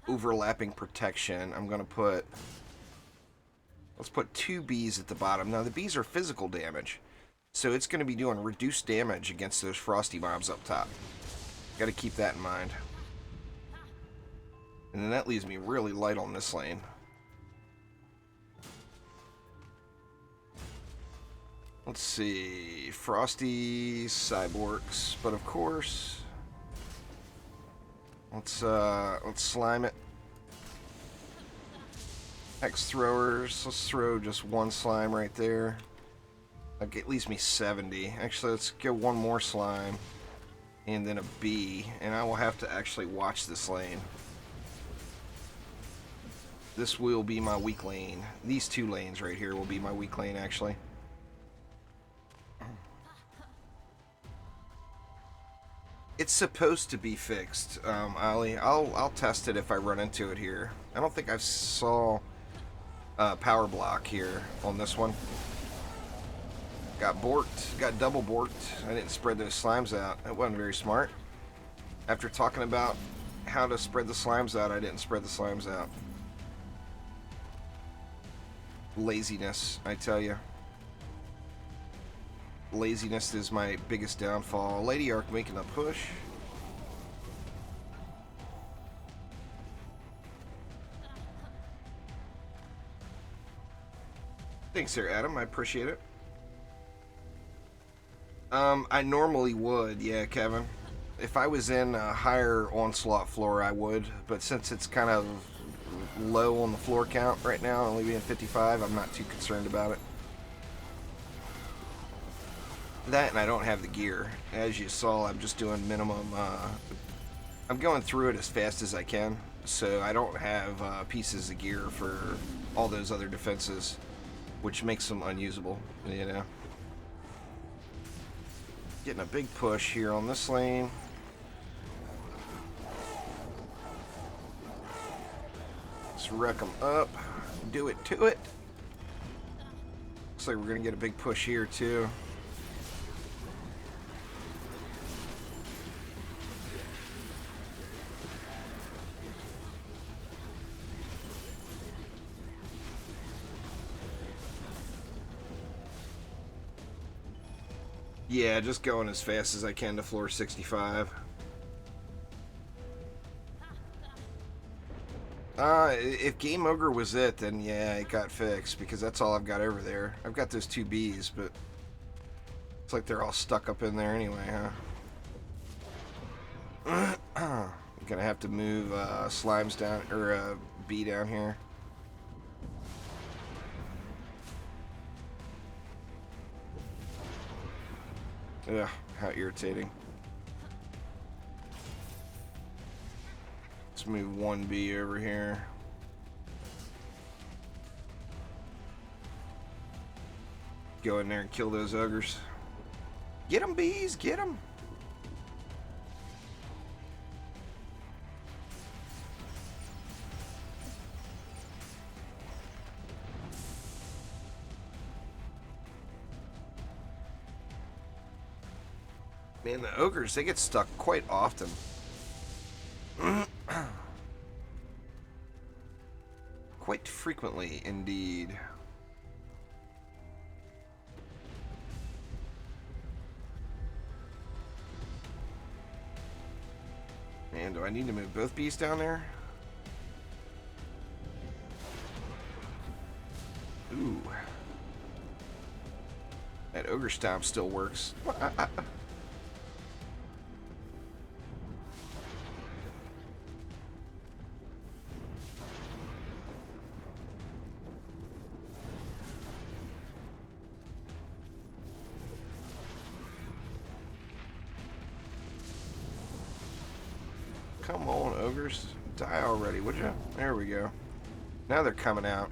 overlapping protection, I'm gonna let's put 2 bees at the bottom. Now the bees are physical damage, so it's gonna be doing reduced damage against those frosty mobs up top. Gotta keep that in mind. And then that leaves me really light on this lane. Let's see, Frosty Cyborgs, but of course, let's slime it. Hex Throwers, let's throw just 1 slime right there. That at least me 70. Actually, let's get 1 more slime, and then a bee, and I will have to actually watch this lane. This will be my weak lane. These 2 lanes right here will be my weak lane, actually. It's supposed to be fixed, Ollie. I'll test it if I run into it here. I don't think I saw power block here on this one. Got borked, got double borked. I didn't spread those slimes out. That wasn't very smart. After talking about how to spread the slimes out, I didn't spread the slimes out. Laziness, I tell you. Laziness is my biggest downfall. Lady Arc making a push. Thanks there, Adam. I appreciate it. I normally would, yeah, Kevin. If I was in a higher Onslaught floor, I would. But since it's kind of low on the floor count right now, only being 55, I'm not too concerned about it. That, and I don't have the gear. As you saw, I'm just doing minimum, I'm going through it as fast as I can. so I don't have pieces of gear for all those other defenses, which makes them unusable, you know. Getting a big push here on this lane. Let's wreck them up. Do it to it. Looks like we're going to get a big push here, too. Yeah, just going as fast as I can to floor 65. If Game Ogre was it, then yeah, it got fixed, because that's all I've got over there. I've got those 2 bees, but it's like they're all stuck up in there anyway, huh? I'm gonna have to move slimes down, or bee down here. Ugh, how irritating. Let's move 1 bee over here. Go in there and kill those ogres. Get them, bees, get them. Man, the ogres, they get stuck quite often. Quite frequently, indeed. Man, do I need to move both bees down there? Ooh. That ogre stomp still works. Come on, ogres. Die already, would you? There we go. Now they're coming out.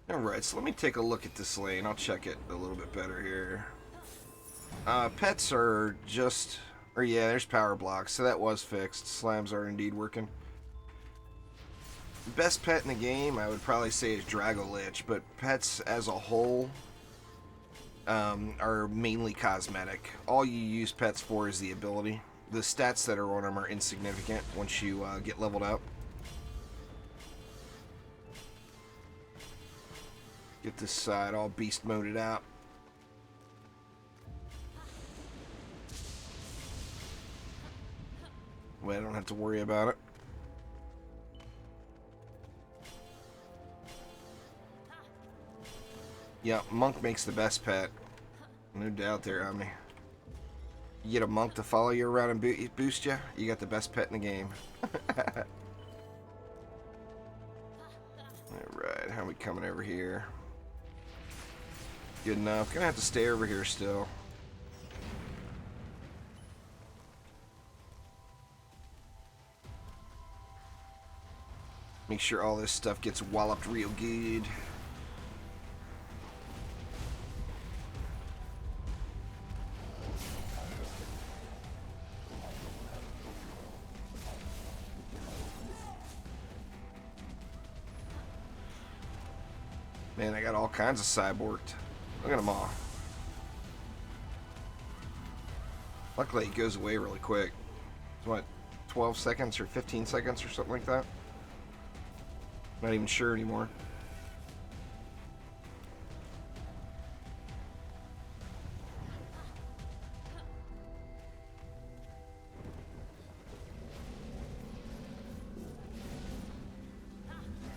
Alright, so let me take a look at this lane. I'll check it a little bit better here. Pets are just... Or yeah, there's power blocks, so that was fixed. Slams are indeed working. Best pet in the game, I would probably say, is Dragolich, but pets as a whole are mainly cosmetic. All you use pets for is the ability. The stats that are on them are insignificant once you get leveled up. Get this side all beast moded out. Well, I don't have to worry about it. Yeah, monk makes the best pet. No doubt there, Omni. You get a monk to follow you around and boost you, you got the best pet in the game. Alright, how are we coming over here? Good enough. Gonna have to stay over here still. Make sure all this stuff gets walloped real good. Man, I got all kinds of cyborged. Look at them all. Luckily, it goes away really quick. It's what, 12 seconds or 15 seconds or something like that? Not even sure anymore.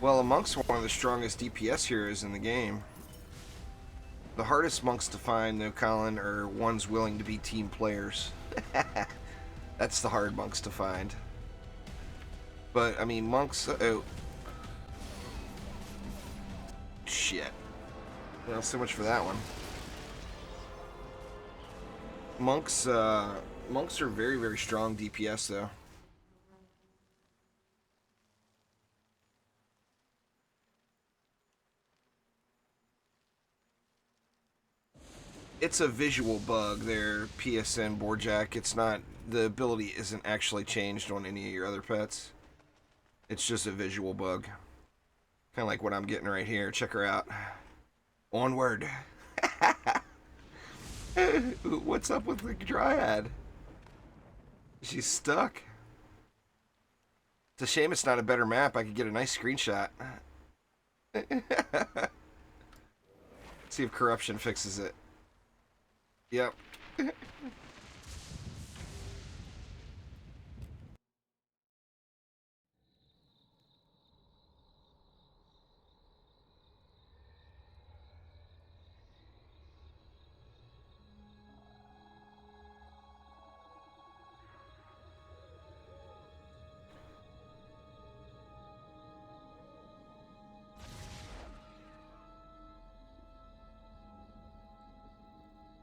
Well, a monk's one of the strongest DPS heroes in the game. The hardest monks to find, though, Colin, are ones willing to be team players. That's the hard monks to find. But, I mean, monks... oh. Shit. Well, so much for that one. Monks, monks are very, very strong DPS though. It's a visual bug there, PSN Boardjack. It's not, the ability isn't actually changed on any of your other pets. It's just a visual bug. Kind of like what I'm getting right here. Check her out. Onward. What's up with the Dryad? She's stuck. It's a shame it's not a better map. I could get a nice screenshot. See if corruption fixes it. Yep.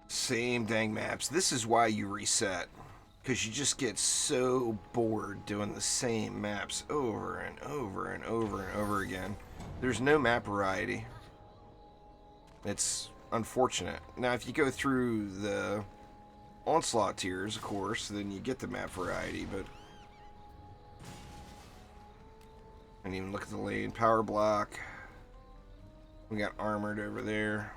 Same dang maps. This is why you reset. Because you just get so bored doing the same maps over and over and over and over again. There's no map variety. It's unfortunate. Now, if you go through the Onslaught tiers, of course, then you get the map variety, but... And even look at the lane. Power block. We got armored over there.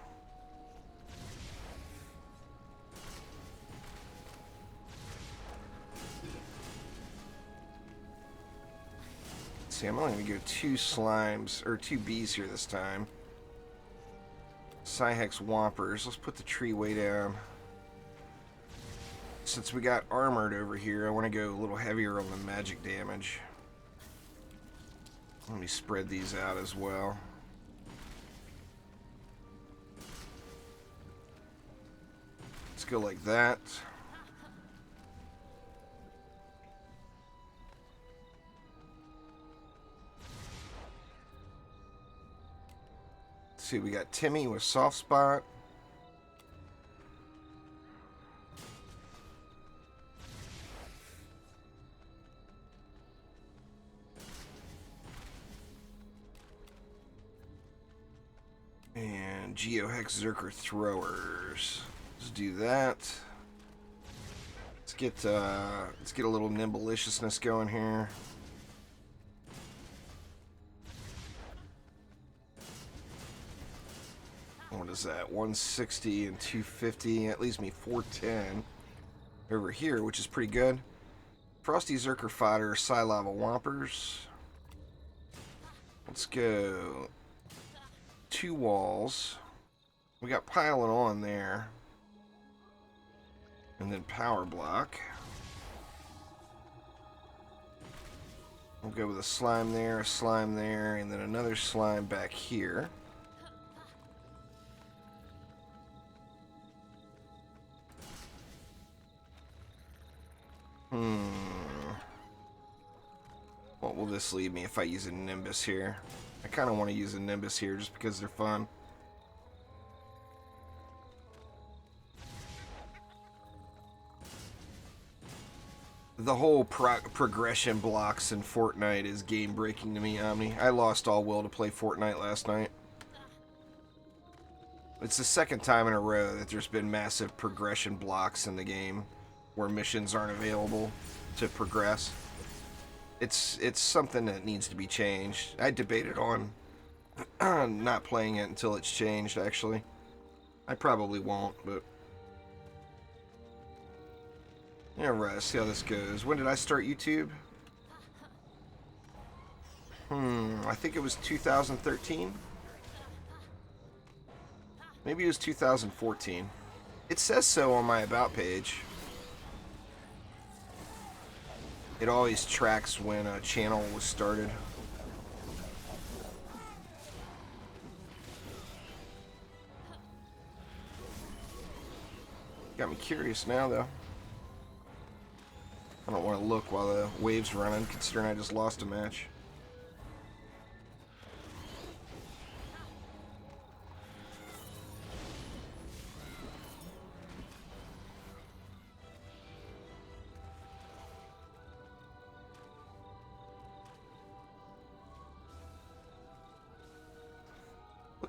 See, I'm only going to go 2 slimes, or 2 bees here this time. Psyhex Whompers. Let's put the tree way down. Since we got armored over here, I want to go a little heavier on the magic damage. Let me spread these out as well. Let's go like that. Let's see, we got Timmy with soft spot. And Geohex Zerker throwers. Let's do that. Let's get a little nimbleiciousness going here. What is that? 160 and 250. That leaves me 410 over here, which is pretty good. Frosty Zerker Fodder, Psylava Whompers. Let's go 2 walls. We got piling on there. And then power block. We'll go with a slime there, and then another slime back here. What will this leave me if I use a Nimbus here? I kind of want to use a Nimbus here just because they're fun. The whole progression blocks in Fortnite is game-breaking to me, Omni. I lost all will to play Fortnite last night. It's the second time in a row that there's been massive progression blocks in the game where missions aren't available to progress. It's something that needs to be changed. I debated on not playing it until it's changed, actually. I probably won't, but... Alright, let's see how this goes. When did I start YouTube? I think it was 2013. Maybe it was 2014. It says so on my About page. It always tracks when a channel was started. Got me curious now, though. I don't want to look while the wave's running, considering I just lost a match.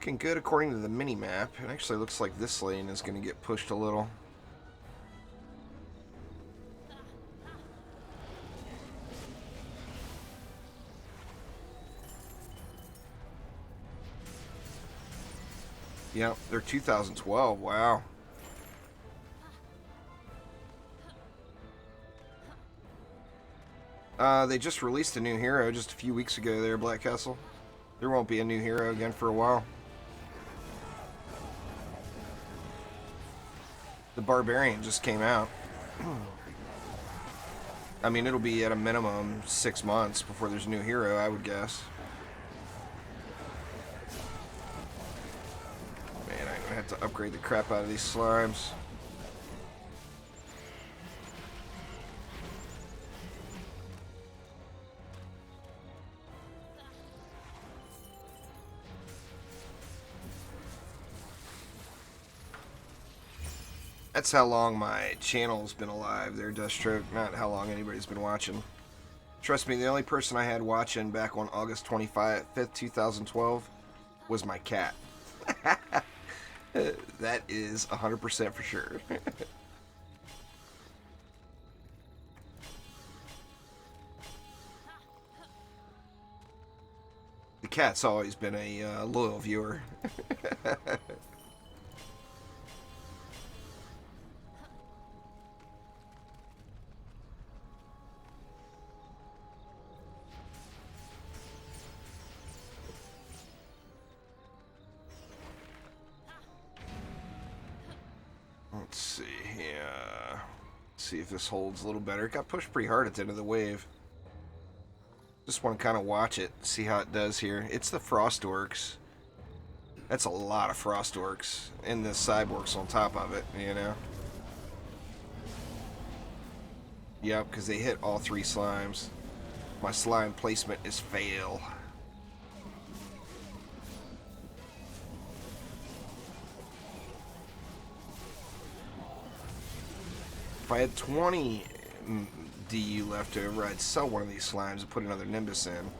looking good according to the mini-map. It actually looks like this lane is going to get pushed a little. Yep, they're 2012. Wow. They just released a new hero just a few weeks ago there, Black Castle. There won't be a new hero again for a while. The Barbarian just came out. I mean, it'll be at a minimum 6 months before there's a new hero, I would guess. Man, I'm gonna have to upgrade the crap out of these slimes. That's how long my channel's been alive there, Deathstroke, not how long anybody's been watching. Trust me, the only person I had watching back on August 25th, 2012 was my cat. That is 100% for sure. The cat's always been a loyal viewer. Let's see here. See if this holds a little better. It got pushed pretty hard at the end of the wave. Just want to kind of watch it, see how it does here. It's the Frost Orcs. That's a lot of Frost Orcs. And the Cyborgs on top of it, you know? Yep, because they hit all 3 slimes. My slime placement is fail. If I had 20 DU left over, I'd sell one of these slimes and put another Nimbus in.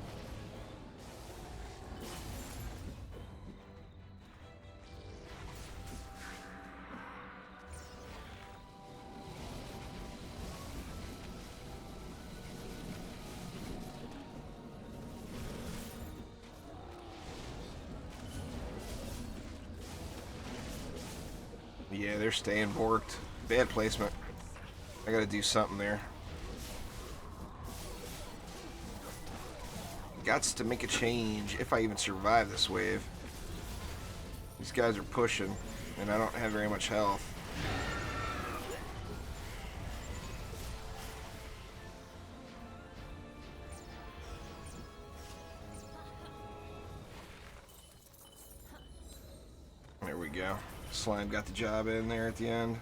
Yeah, they're staying borked. Bad placement. I gotta do something there. Gots to make a change if I even survive this wave. These guys are pushing, and I don't have very much health. There we go. Slime got the job in there at the end.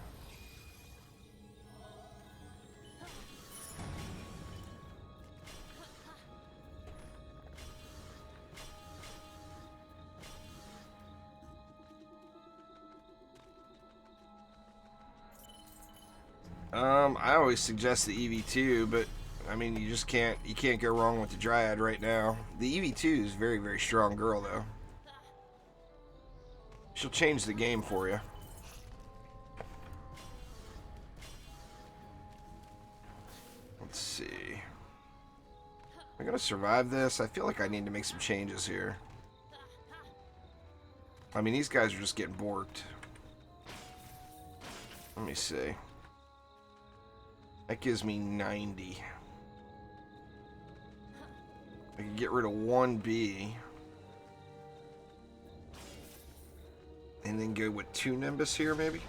I always suggest the EV2, but I mean, you can't go wrong with the Dryad right now. The EV2 is a very, very strong girl, though. She'll change the game for you. Let's see. Am I gonna survive this? I feel like I need to make some changes here. I mean, these guys are just getting borked. Let me see. That gives me 90. I can get rid of 1B. And then go with 2 Nimbus here, maybe?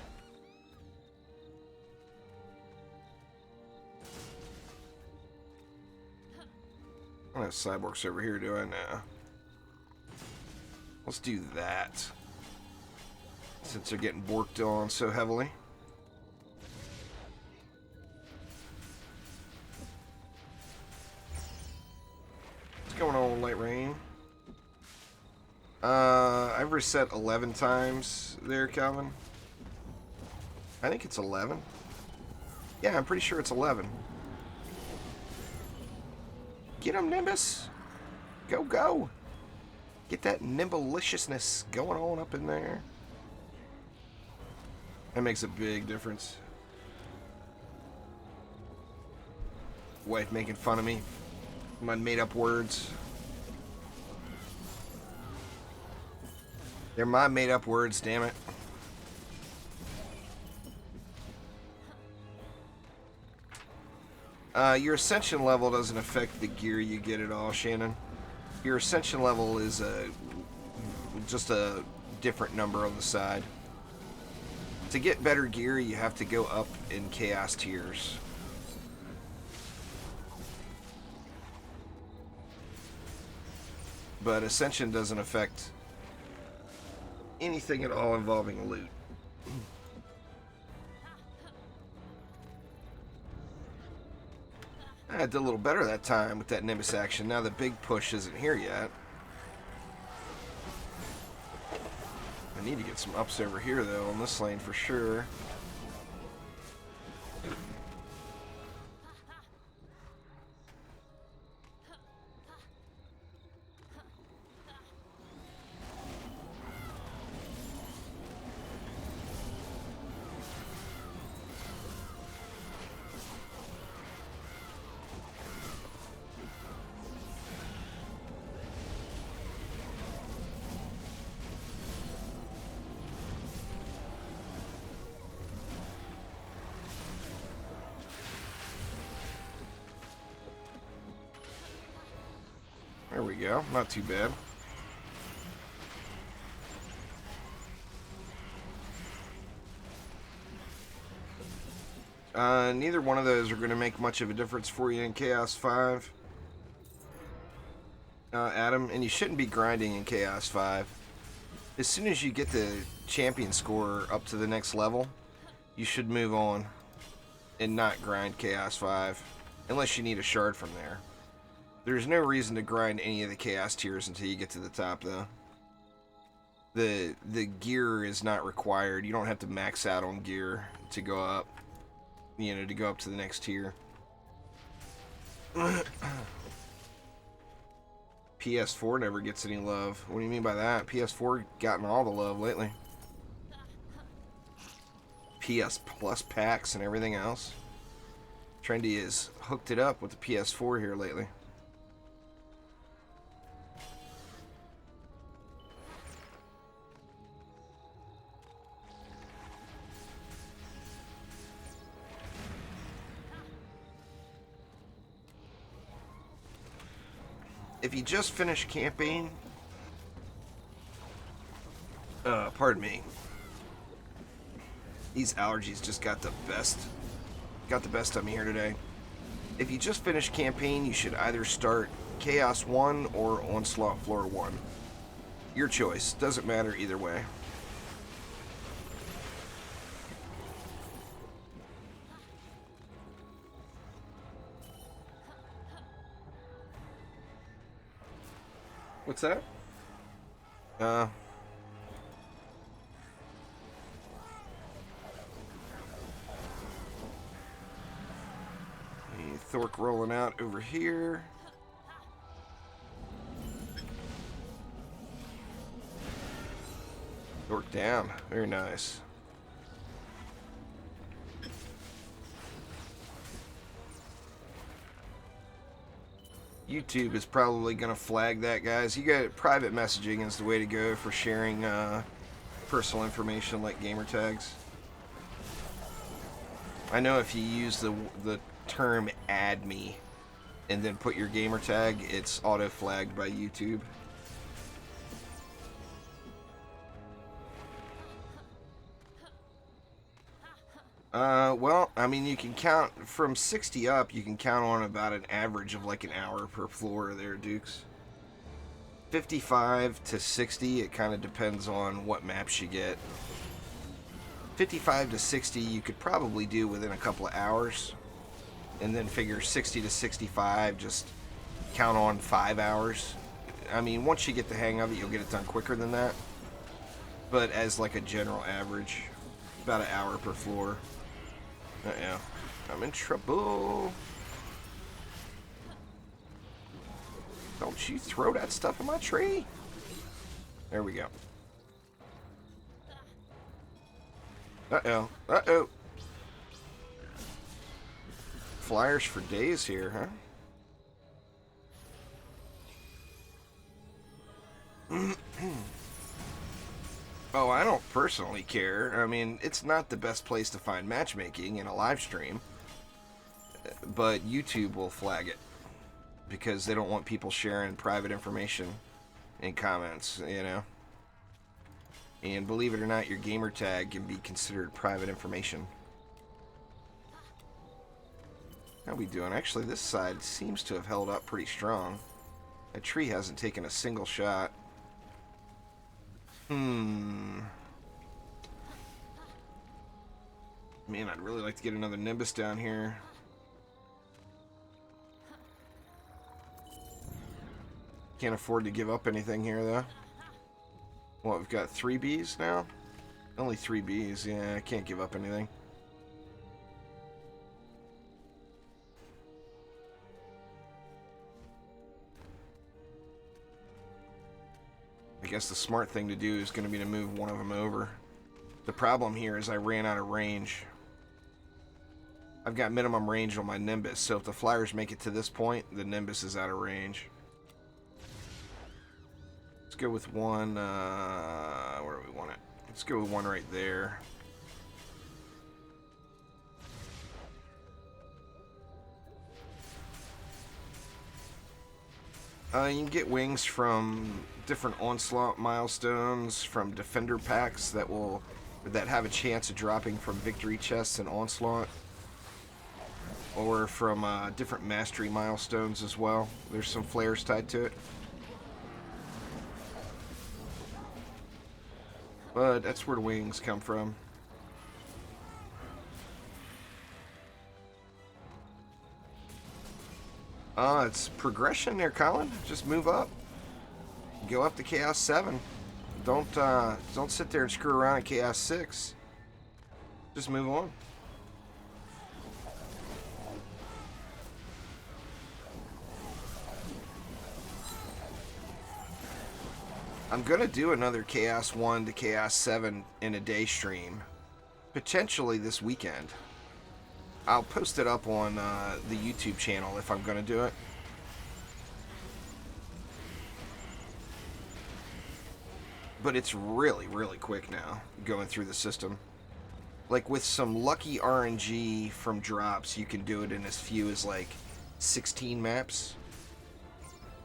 I don't have Cyborgs over here, do I? Nah. Let's do that. Since they're getting borked on so heavily. What's going on, Light Rain? I've reset 11 times there, Calvin. I think it's 11. Yeah, I'm pretty sure it's 11. Get him, Nimbus! Go, go! Get that nimbleliciousness going on up in there. That makes a big difference. Wife making fun of me. My made-up words. They're my made-up words, damn it. Your ascension level doesn't affect the gear you get at all, Shannon. Your ascension level is just a different number on the side. To get better gear, you have to go up in chaos tiers. But ascension doesn't affect anything at all involving loot. I did a little better that time with that Nimbus action. Now the big push isn't here yet. I need to get some ups over here, though, on this lane for sure. There we go. Not too bad. Neither one of those are going to make much of a difference for you in Chaos 5. Adam, and you shouldn't be grinding in Chaos 5. As soon as you get the champion score up to the next level, you should move on and not grind Chaos 5, unless you need a shard from there. There's no reason to grind any of the chaos tiers until you get to the top, though. The gear is not required. You don't have to max out on gear to go up, you know, to go up to the next tier. PS4 never gets any love. What do you mean by that? PS4 gotten all the love lately. PS Plus packs and everything else. Trendy has hooked it up with the PS4 here lately. If you just finished camping, pardon me, these allergies just got the best of me here today. If you just finished campaign, you should either start Chaos 1 or Onslaught Floor 1. Your choice, doesn't matter either way. What's that? Thork rolling out over here. Thork down. Very nice. YouTube is probably going to flag that, guys. You got private messaging is the way to go for sharing personal information like gamer tags. I know if you use the term "add me" and then put your gamer tag, it's auto flagged by YouTube. Well, I mean, you can count from 60 up, you can count on about an average of like an hour per floor there, Dukes. 55 to 60, it kind of depends on what maps you get. 55 to 60 you could probably do within a couple of hours, and then figure 60 to 65, just count on 5 hours. I mean, once you get the hang of it, you'll get it done quicker than that, but as like a general average, about an hour per floor. Uh-oh, I'm in trouble. Don't you throw that stuff in my tree. There we go. Uh-oh. Uh-oh. Flyers for days here, huh? Oh, I don't personally care. I mean, it's not the best place to find matchmaking in a live stream, but YouTube will flag it because they don't want people sharing private information in comments, you know? And believe it or not, your gamer tag can be considered private information. How we doing? Actually, this side seems to have held up pretty strong. That tree hasn't taken a single shot. Man, I'd really like to get another Nimbus down here. Can't afford to give up anything here, though. What, we've got 3 bees now? Only 3 bees, yeah, I can't give up anything. I guess the smart thing to do is going to be to move one of them over. The problem here is I ran out of range. I've got minimum range on my Nimbus, so if the Flyers make it to this point, the Nimbus is out of range. Let's go with one, where do we want it? Let's go with one right there. You can get wings from different Onslaught milestones, from Defender packs that have a chance of dropping from victory chests and Onslaught, or from different mastery milestones as well. There's some flares tied to it. But that's where the wings come from. It's progression there, Colin. Just move up. Go up to Chaos 7. Don't sit there and screw around at Chaos 6. Just move on. I'm gonna do another Chaos 1 to Chaos 7 in a day stream, potentially this weekend. I'll post it up on the YouTube channel if I'm gonna do it. But it's really, really quick now, going through the system. Like, with some lucky RNG from drops, you can do it in as few as, like, 16 maps.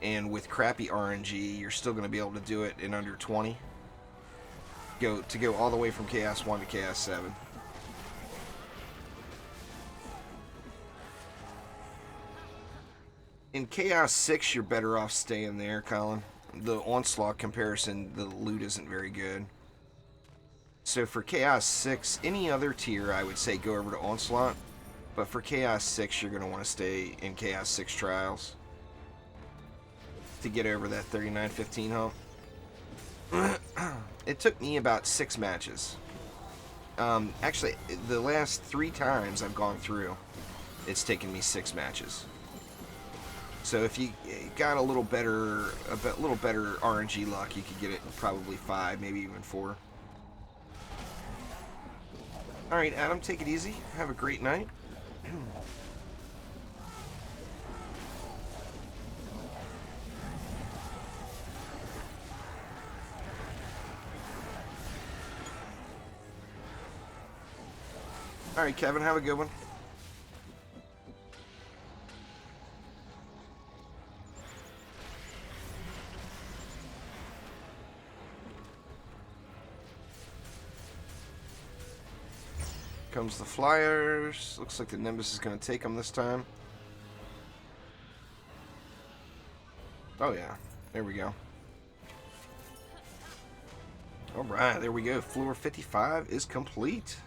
And with crappy RNG, you're still going to be able to do it in under 20. Go all the way from Chaos 1 to Chaos 7. In Chaos 6, you're better off staying there, Colin. The Onslaught comparison, the loot isn't very good. So for Chaos 6, any other tier, I would say go over to Onslaught. But for Chaos 6, you're going to want to stay in Chaos 6 Trials to get over that 3915 hump. It took me about 6 matches. Actually, the last 3 times I've gone through, it's taken me 6 matches. So if you got a little better RNG luck, you could get it in probably 5, maybe even 4. All right, Adam, take it easy. Have a great night. All right, Kevin, have a good one. Comes the Flyers. Looks like the Nimbus is going to take them this time. Oh, yeah. There we go. All right, there we go. Floor 55 is complete.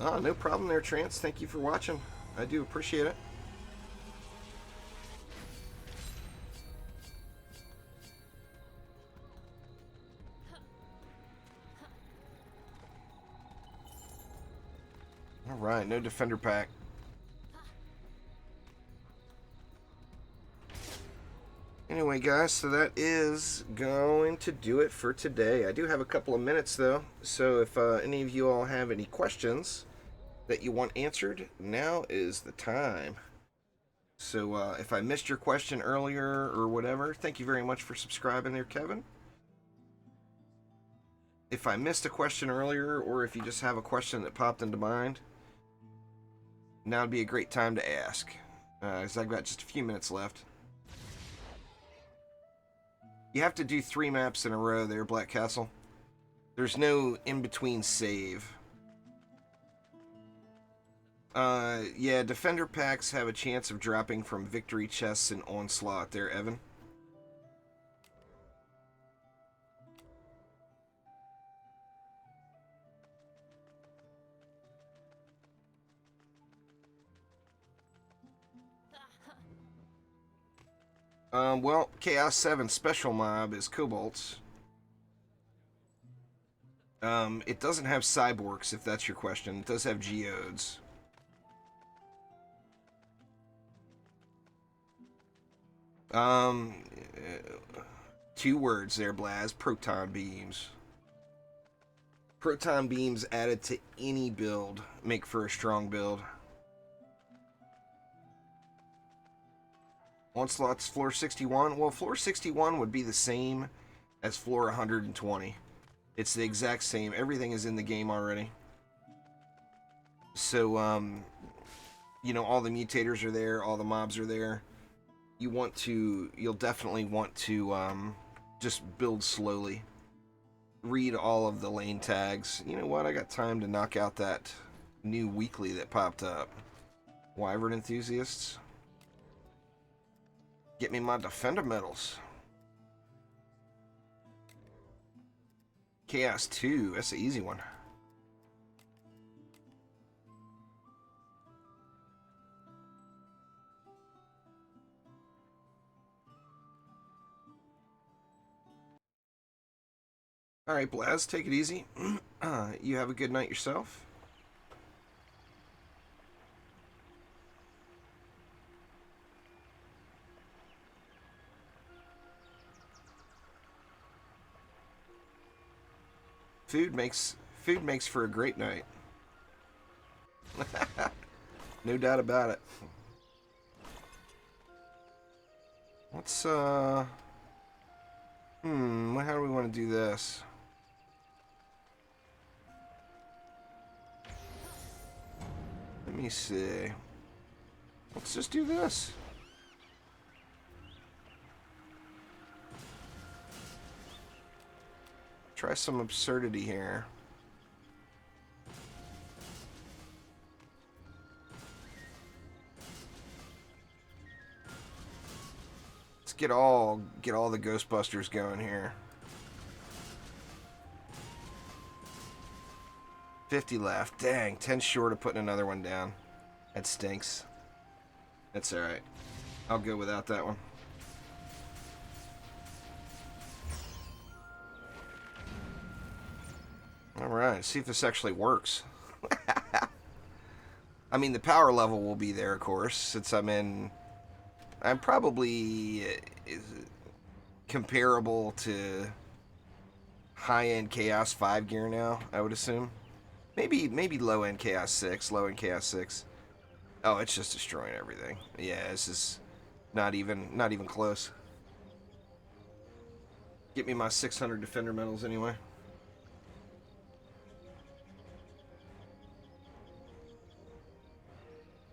Oh, no problem there, Trance. Thank you for watching. I do appreciate it. All right, no Defender pack. Anyway, guys, so that is going to do it for today. I do have a couple of minutes, though, so if any of you all have any questions that you want answered, now is the time. So if I missed your question earlier or whatever, thank you very much for subscribing there, Kevin. If I missed a question earlier, or if you just have a question that popped into mind, now would be a great time to ask, because I've got just a few minutes left. You have to do 3 maps in a row there, Black Castle. There's no in-between save. Yeah, Defender packs have a chance of dropping from victory chests and Onslaught there, Evan. Well, Chaos 7 special mob is Kobolds. It doesn't have Cyborgs, if that's your question. It does have Geodes. Um, 2 words there, Blaz. Proton beams. Proton beams added to any build make for a strong build. Onslaught's floor 61. Well, floor 61 would be the same as floor 120. It's the exact same. Everything is in the game already. So, you know, all the mutators are there, all the mobs are there. You'll definitely want to just build slowly. Read all of the lane tags. You know what? I got time to knock out that new weekly that popped up. Wyvern Enthusiasts. Get me my Defender medals. Chaos 2. That's an easy one. Alright, Blaz, take it easy. You have a good night yourself. Food makes for a great night. No doubt about it. Let's how do we want to do this? Let me see. Let's just do this. Try some absurdity here. Let's get all the Ghostbusters going here. 50 left. Dang, 10 short of putting another one down. That stinks. That's alright. I'll go without that one. Alright, see if this actually works. I mean, the power level will be there, of course, since I'm probably comparable to high-end Chaos 5 gear now, I would assume. Maybe low-end Chaos 6, low-end Chaos 6. Oh, it's just destroying everything. Yeah, this is not even close. Get me my 600 Defender medals anyway.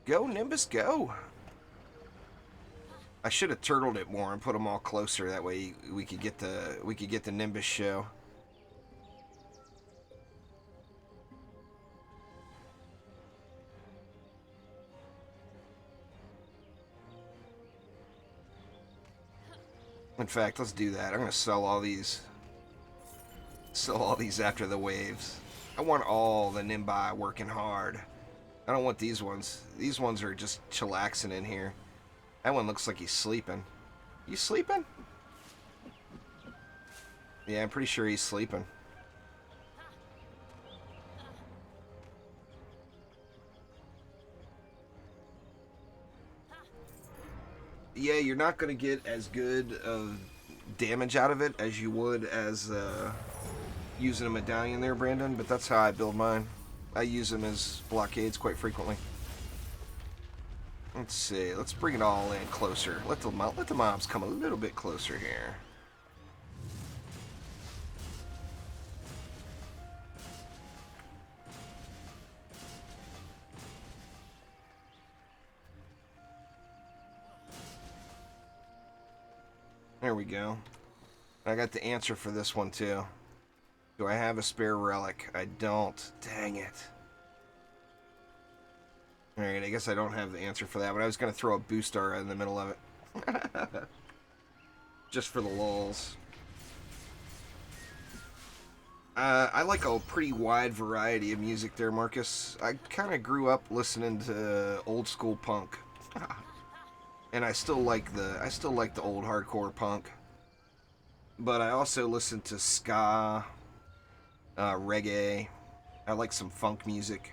Go, Nimbus, go! I should have turtled it more and put them all closer. That way we could get the Nimbus show. In fact, let's do that. I'm gonna sell all these. Sell all these after the waves. I want all the Nimbi working hard. I don't want these ones. These ones are just chillaxing in here. That one looks like he's sleeping. You sleeping? Yeah, I'm pretty sure he's sleeping. Yeah, you're not going to get as good of damage out of it as you would as using a medallion there, Brandon, but that's how I build mine. I use them as blockades quite frequently. Let's see. Let's bring it all in closer. Let the mobs come a little bit closer here. There we go. I got the answer for this one too. Do I have a spare relic? I don't. Dang it. Alright, I guess I don't have the answer for that, but I was going to throw a boost aura in the middle of it. Just for the lulz. I like a pretty wide variety of music there, Marcus. I kind of grew up listening to old school punk. And I still like the old hardcore punk. But I also listen to ska, reggae. I like some funk music.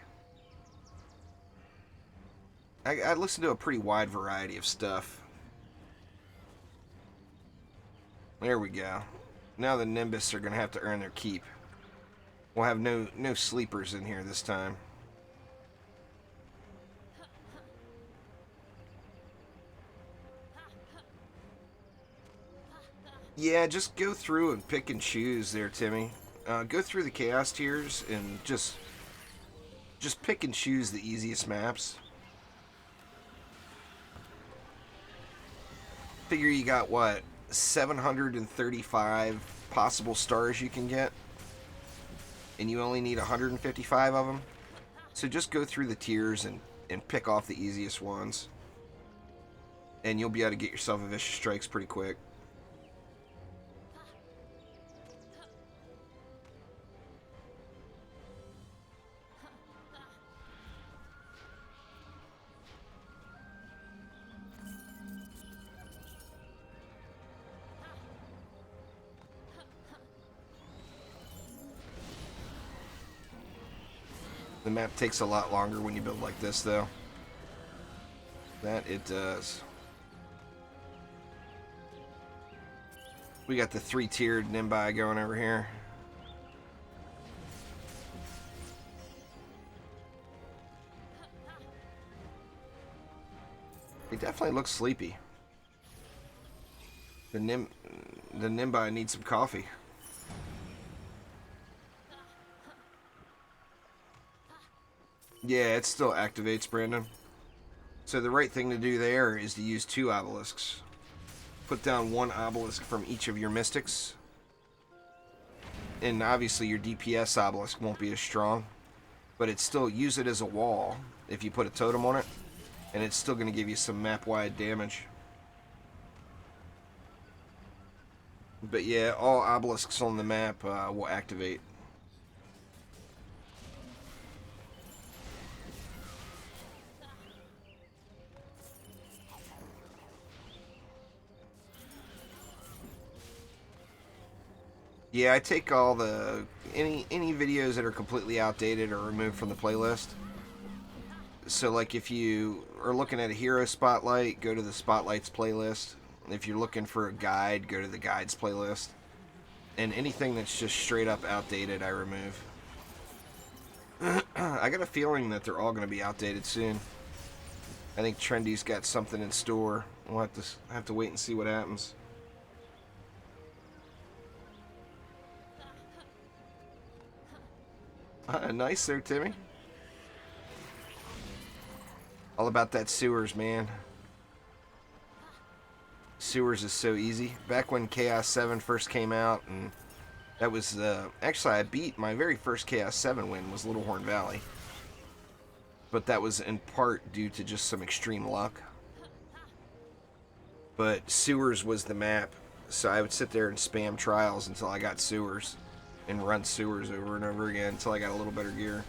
I listen to a pretty wide variety of stuff. There we go. Now the Nimbus are going to have to earn their keep. We'll have no sleepers in here this time. Yeah, just go through and pick and choose there, Timmy. Go through the Chaos tiers and just pick and choose the easiest maps. Figure you got, what, 735 possible stars you can get? And you only need 155 of them? So just go through the tiers and pick off the easiest ones. And you'll be able to get yourself a Vicious Strikes pretty quick. The map takes a lot longer when you build like this, though. That it does. We got the 3-tiered Nimbai going over here. He definitely looks sleepy. The Nimbai needs some coffee. Yeah, it still activates, Brandon. So the right thing to do there is to use 2 obelisks. Put down 1 obelisk from each of your mystics. And obviously your DPS obelisk won't be as strong. But it's still, use it as a wall if you put a totem on it. And it's still going to give you some map-wide damage. But yeah, all obelisks on the map will activate. Yeah, I take all the any videos that are completely outdated or removed from the playlist. So like if you are looking at a hero spotlight, go to the spotlights playlist. If you're looking for a guide, go to the guides playlist. And anything that's just straight up outdated, I remove. I got a feeling that they're all going to be outdated soon. I think Trendy's got something in store. We'll have to wait and see what happens. Nice there, Timmy. All about that sewers, man. Sewers is so easy. Back when Chaos 7 first came out, and that was actually I beat my very first Chaos 7 win was Little Horn Valley, but that was in part due to just some extreme luck. But sewers was the map, so I would sit there and spam trials until I got sewers, and run sewers over and over again until I got a little better gear.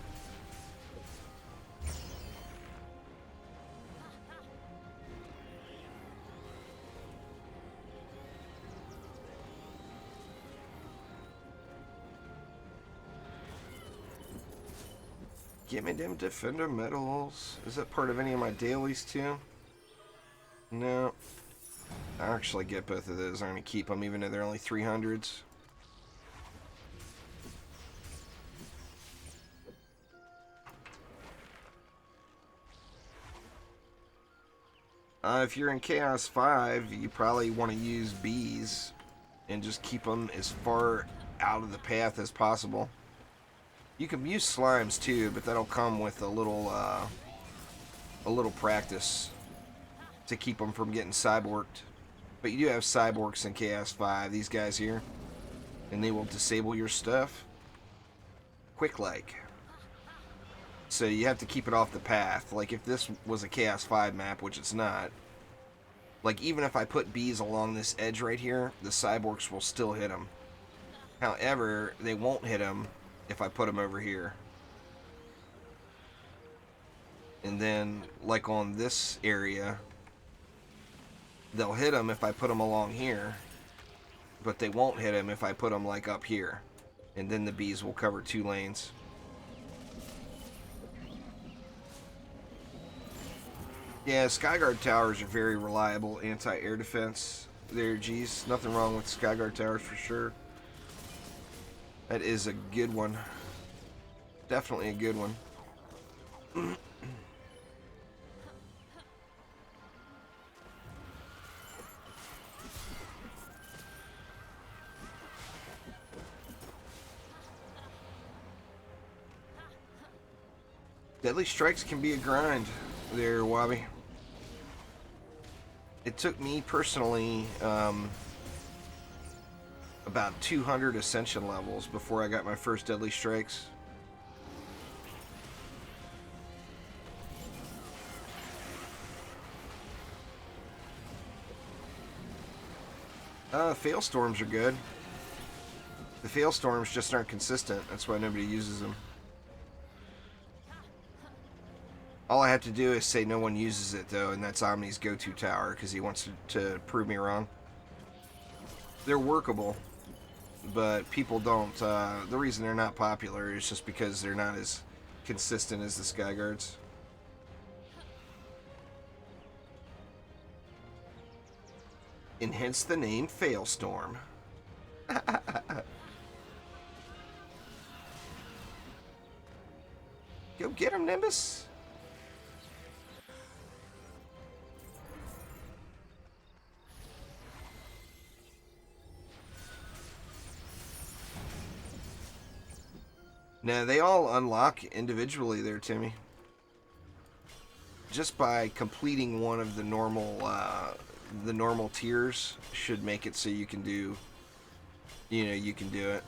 Give me them defender medals. Is that part of any of my dailies too? No. I'll actually get both of those. I'm going to keep them even though they're only 300s. If you're in Chaos 5, you probably want to use bees and just keep them as far out of the path as possible. You can use slimes too, but that'll come with a little practice to keep them from getting cyborged. But you do have cyborgs in Chaos 5, these guys here, and they will disable your stuff quick like. So you have to keep it off the path. Like if this was a Chaos 5 map, which it's not, like even if I put bees along this edge right here, the cyborgs will still hit them. However, they won't hit them if I put them over here. And then, like on this area, they'll hit them if I put them along here, but they won't hit them if I put them like up here. And then the bees will cover 2 lanes. Yeah, Skyguard towers are very reliable anti-air defense. There, geez, nothing wrong with Skyguard towers for sure. That is a good one. Definitely a good one. Deadly strikes can be a grind there, Wabi. It took me personally about 200 ascension levels before I got my first deadly strikes. Fail storms are good. The fail storms just aren't consistent. That's why nobody uses them. All I have to do is say no one uses it, though, and that's Omni's go-to tower, because he wants to prove me wrong. They're workable, but people don't. The reason they're not popular is just because they're not as consistent as the Skyguards. And hence the name Failstorm. Go get him, Nimbus! Now, they all unlock individually there, Timmy. Just by completing one of the normal tiers should make it so you can do, you can do it.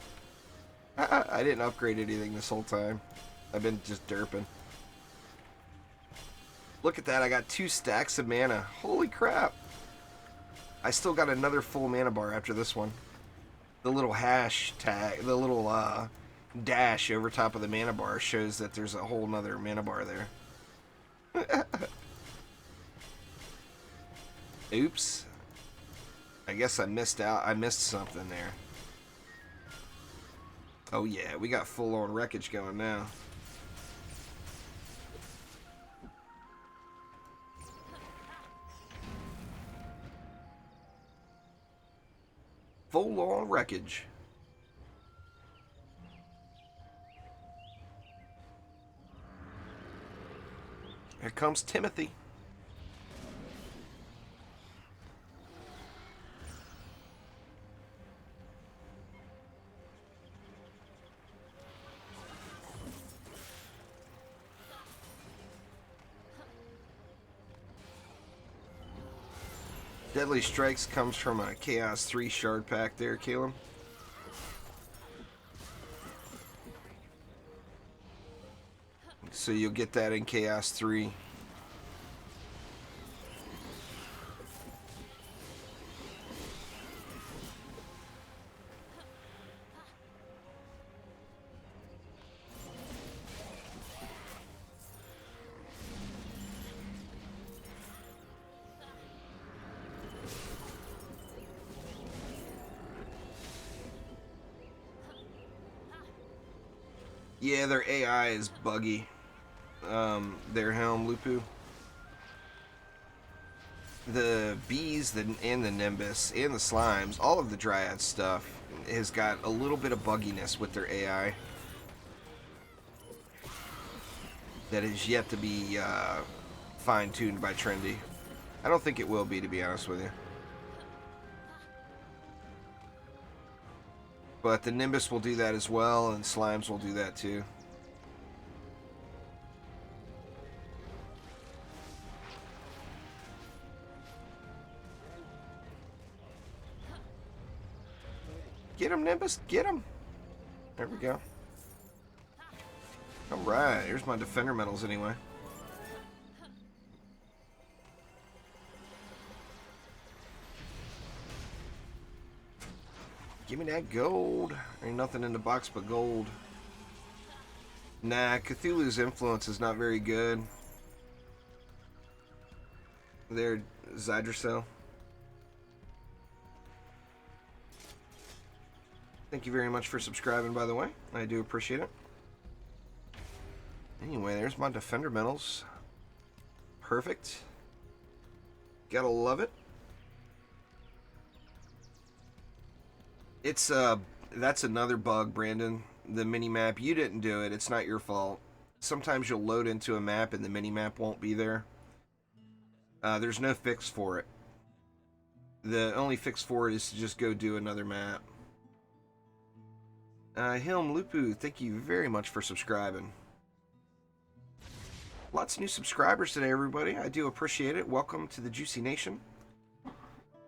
I didn't upgrade anything this whole time. I've been just derping. Look at that, I got 2 stacks of mana. Holy crap. I still got another full mana bar after this one. The little hashtag, the little dash over top of the mana bar shows that there's a whole nother mana bar there. Oops. I guess I missed out. I missed something there. Oh yeah, we got full-on wreckage going now. Full-on wreckage. Here comes Timothy. Deadly Strikes comes from a Chaos 3 shard pack there, Caleb. So you'll get that in Chaos 3. Yeah, their AI is buggy. Their Helm Lupu. the bees and the nimbus and the slimes, all of the Dryad stuff has got a little bit of bugginess with their AI that is yet to be fine-tuned by Trendy. I don't think it will be, to be honest with you. But the Nimbus will do that as well, and Slimes will do that too. Get him, Nimbus! Get him! There we go. Alright, here's my Defender medals anyway. Give me that gold. Ain't nothing in the box but gold. Nah, Cthulhu's influence is not very good. There, Zydracel. Thank you very much for subscribing, by the way. I do appreciate it. Anyway, there's my Defender medals. Perfect. Gotta love it. It's that's another bug, Brandon. The mini-map, you didn't do it. It's not your fault. Sometimes you'll load into a map and the mini-map won't be there. There's no fix for it. The only fix for it is to just go do another map. Hilm Lupu, thank you very much for subscribing. Lots of new subscribers today, everybody. I do appreciate it. Welcome to the Juicy Nation.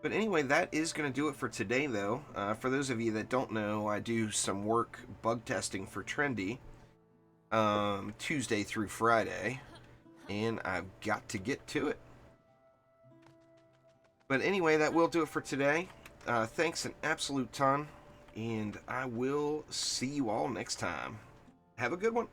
But anyway, that is going to do it for today, though. For those of you that don't know, I do some work bug testing for Trendy Tuesday through Friday, and I've got to get to it. But anyway, that will do it for today. Thanks an absolute ton, and I will see you all next time. Have a good one.